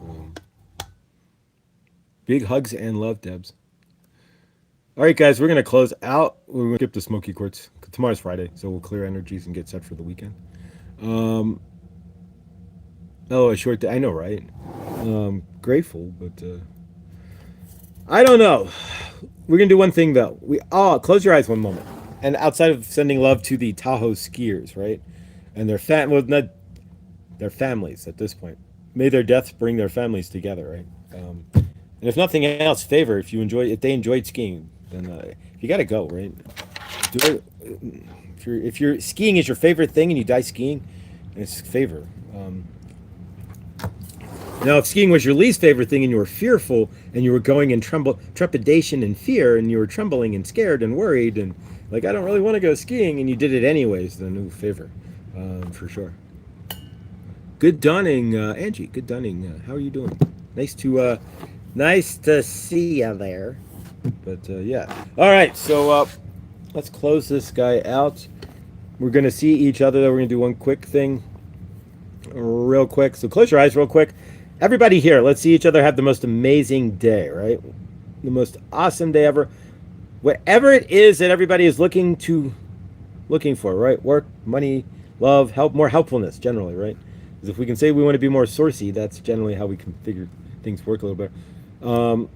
Um, Big hugs and love, Debs. All right, guys, we're gonna close out. We're gonna skip the smoky quartz. Tomorrow's Friday, so we'll clear energies and get set for the weekend. Um, oh, a short day. I know, right? Grateful, but I don't know. we're gonna do one thing though. We all close your eyes one moment. And outside of sending love to the Tahoe skiers, right, and well, not their families at this point. May their deaths bring their families together, right? And if nothing else, favor if they enjoyed skiing, then you got to go, right? Do it. If you're skiing is your favorite thing and you die skiing, it's favor. Now, if skiing was your least favorite thing and you were fearful and you were going in trepidation and fear and you were trembling and scared and worried and like I don't really want to go skiing and you did it anyways, then no favor, for sure. Good dawning, Angie. Good dawning. How are you doing? Nice to see you there. But yeah. All right. So let's close this guy out. We're gonna see each other. Though. We're gonna do one quick thing, real quick. So close your eyes, real quick. Everybody here, let's see each other have the most amazing day. Right, the most awesome day ever. Whatever it is that everybody is looking for. Right, work, money, love, help, more helpfulness. Generally, right. Because if we can say we want to be more sourcey, that's generally how we can figure things work a little better.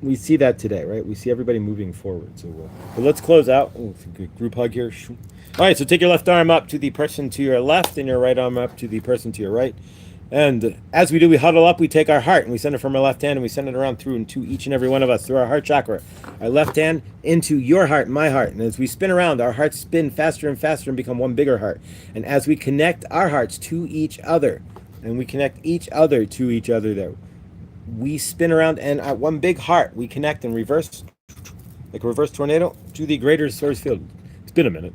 We see that today, right? We see everybody moving forward. So, but let's close out. Oh, good group hug here. All right, so take your left arm up to the person to your left and your right arm up to the person to your right. And as we do, we huddle up, we take our heart and we send it from our left hand and we send it around through into each and every one of us through our heart chakra. Our left hand into your heart, my heart. And as we spin around, our hearts spin faster and faster and become one bigger heart. And as we connect our hearts to each other and we connect each other to each other there, we spin around and at one big heart, we connect and reverse, like a reverse tornado, to the greater source field. It's been a minute.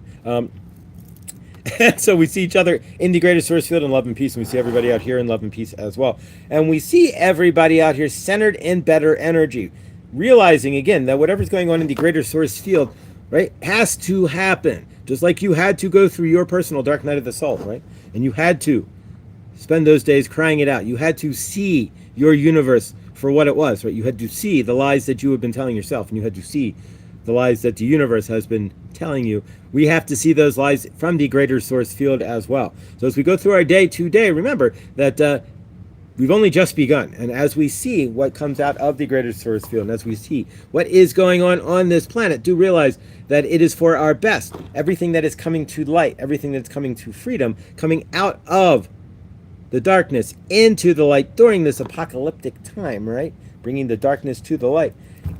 And so we see each other in the greater source field in love and peace, and we see everybody out here in love and peace as well. And we see everybody out here centered in better energy, realizing again that whatever's going on in the greater source field, right, has to happen. Just like you had to go through your personal dark night of the soul, right? And you had to spend those days crying it out. You had to see your universe for what it was, right? You had to see the lies that you have been telling yourself, and you had to see the lies that the universe has been telling you. We have to see those lies from the greater source field as well. So as we go through our day today, remember that we've only just begun. And as we see what comes out of the greater source field, and as we see what is going on this planet, do realize that it is for our best. Everything that is coming to light, everything that's coming to freedom, coming out of the darkness into the light during this apocalyptic time, right? Bringing the darkness to the light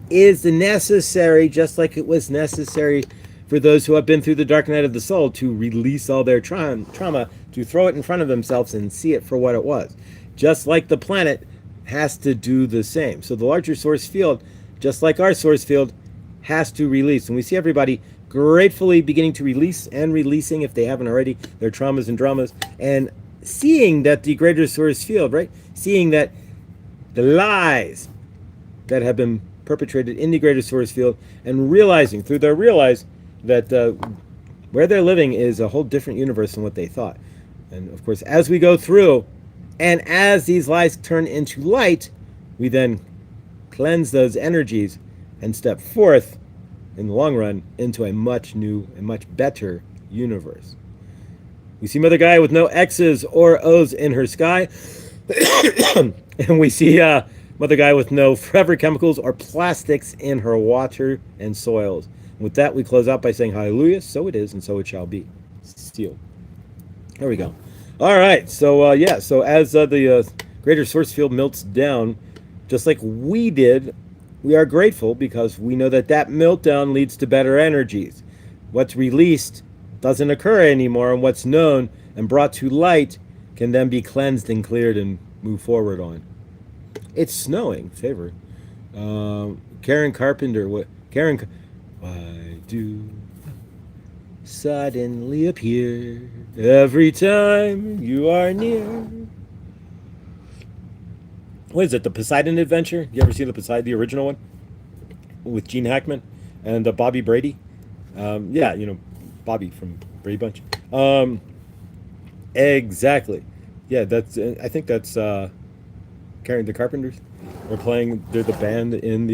is necessary, just like it was necessary for those who have been through the dark night of the soul to release all their trauma, to throw it in front of themselves and see it for what it was. Just like the planet has to do the same. So the larger source field, just like our source field, has to release. And we see everybody gratefully beginning to release and releasing, if they haven't already, their traumas and dramas, and seeing that the greater source field, right? Seeing that the lies that have been perpetrated in the greater source field, and realizing through their realize that where they're living is a whole different universe than what they thought. And of course, as we go through and as these lies turn into light, we then cleanse those energies and step forth in the long run into a much new and much better universe. We see Mother Gaia with no X's or O's in her sky. And we see Mother Gaia with no forever chemicals or plastics in her water and soils. And with that, we close out by saying hallelujah, so it is, and so it shall be. Sealed. There we go. All right, so so as the greater source field melts down, just like we did, we are grateful because we know that that meltdown leads to better energies. What's released doesn't occur anymore, and what's known and brought to light can then be cleansed and cleared and move forward on. It's snowing. Favor. Karen Carpenter. What? Karen. Why do suddenly appear every time you are near? What is it? The Poseidon Adventure? You ever see the Poseidon, the original one, with Gene Hackman and Bobby Brady? Yeah, you know, Bobby from Brady Bunch. Exactly. Yeah, that's. I think that's Karen the Carpenters. They're the band in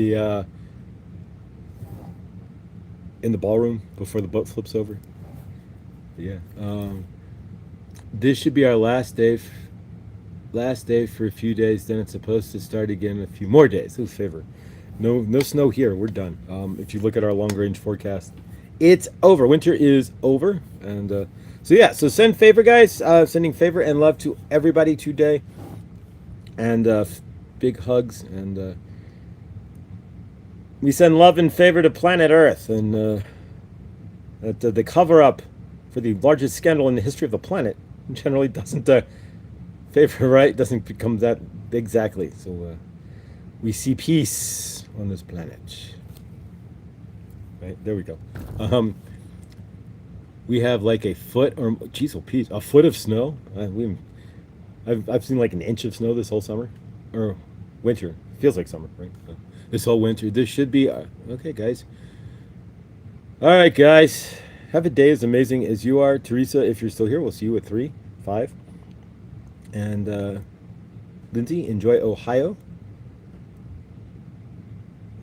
the ballroom before the boat flips over. Yeah. This should be our last day for a few days. Then it's supposed to start again in a few more days. Who's favor? No snow here. We're done. If you look at our long range forecast, it's over. Winter is over, and so yeah. So send favor, guys. Sending favor and love to everybody today, and big hugs. And we send love and favor to planet Earth, and that the cover up for the largest scandal in the history of the planet generally doesn't favor, right? Doesn't become that exactly. So we see peace on this planet. Right there we go. We have like a foot or geez, oh, peace, a foot of snow. I've seen like an inch of snow this whole summer, or winter. Feels like summer, right? This whole winter. This should be okay, guys. All right, guys. Have a day as amazing as you are, Teresa. If you're still here, we'll see you at 3, 5, and Lindsay. Enjoy Ohio,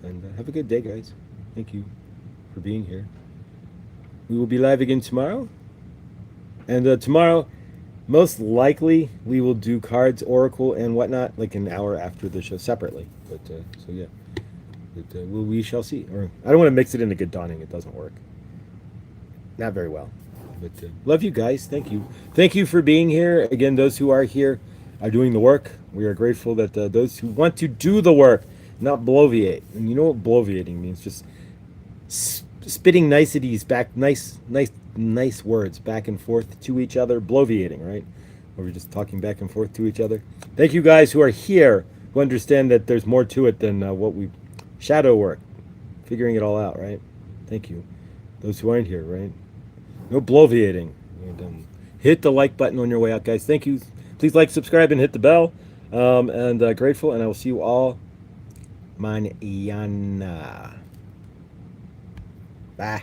and have a good day, guys. Thank you for being here. We will be live again tomorrow, and tomorrow, most likely, we will do cards, oracle, and whatnot like an hour after the show separately. But so yeah, but, we shall see. Or I don't want to mix it into good dawning. It doesn't work. Not very well. But love you guys. Thank you. Thank you for being here. Again, those who are here are doing the work. We are grateful that those who want to do the work, not bloviate. And you know what bloviating means? Just spitting niceties back, nice words back and forth to each other. Bloviating, right? Or we're just talking back and forth to each other. Thank you guys who are here, who understand that there's more to it than what we shadow work, figuring it all out, right? Thank you. Those who aren't here, right? No bloviating. And, hit the like button on your way out, guys. Thank you. Please like, subscribe, and hit the bell. And grateful, and I will see you all mañana. Bye.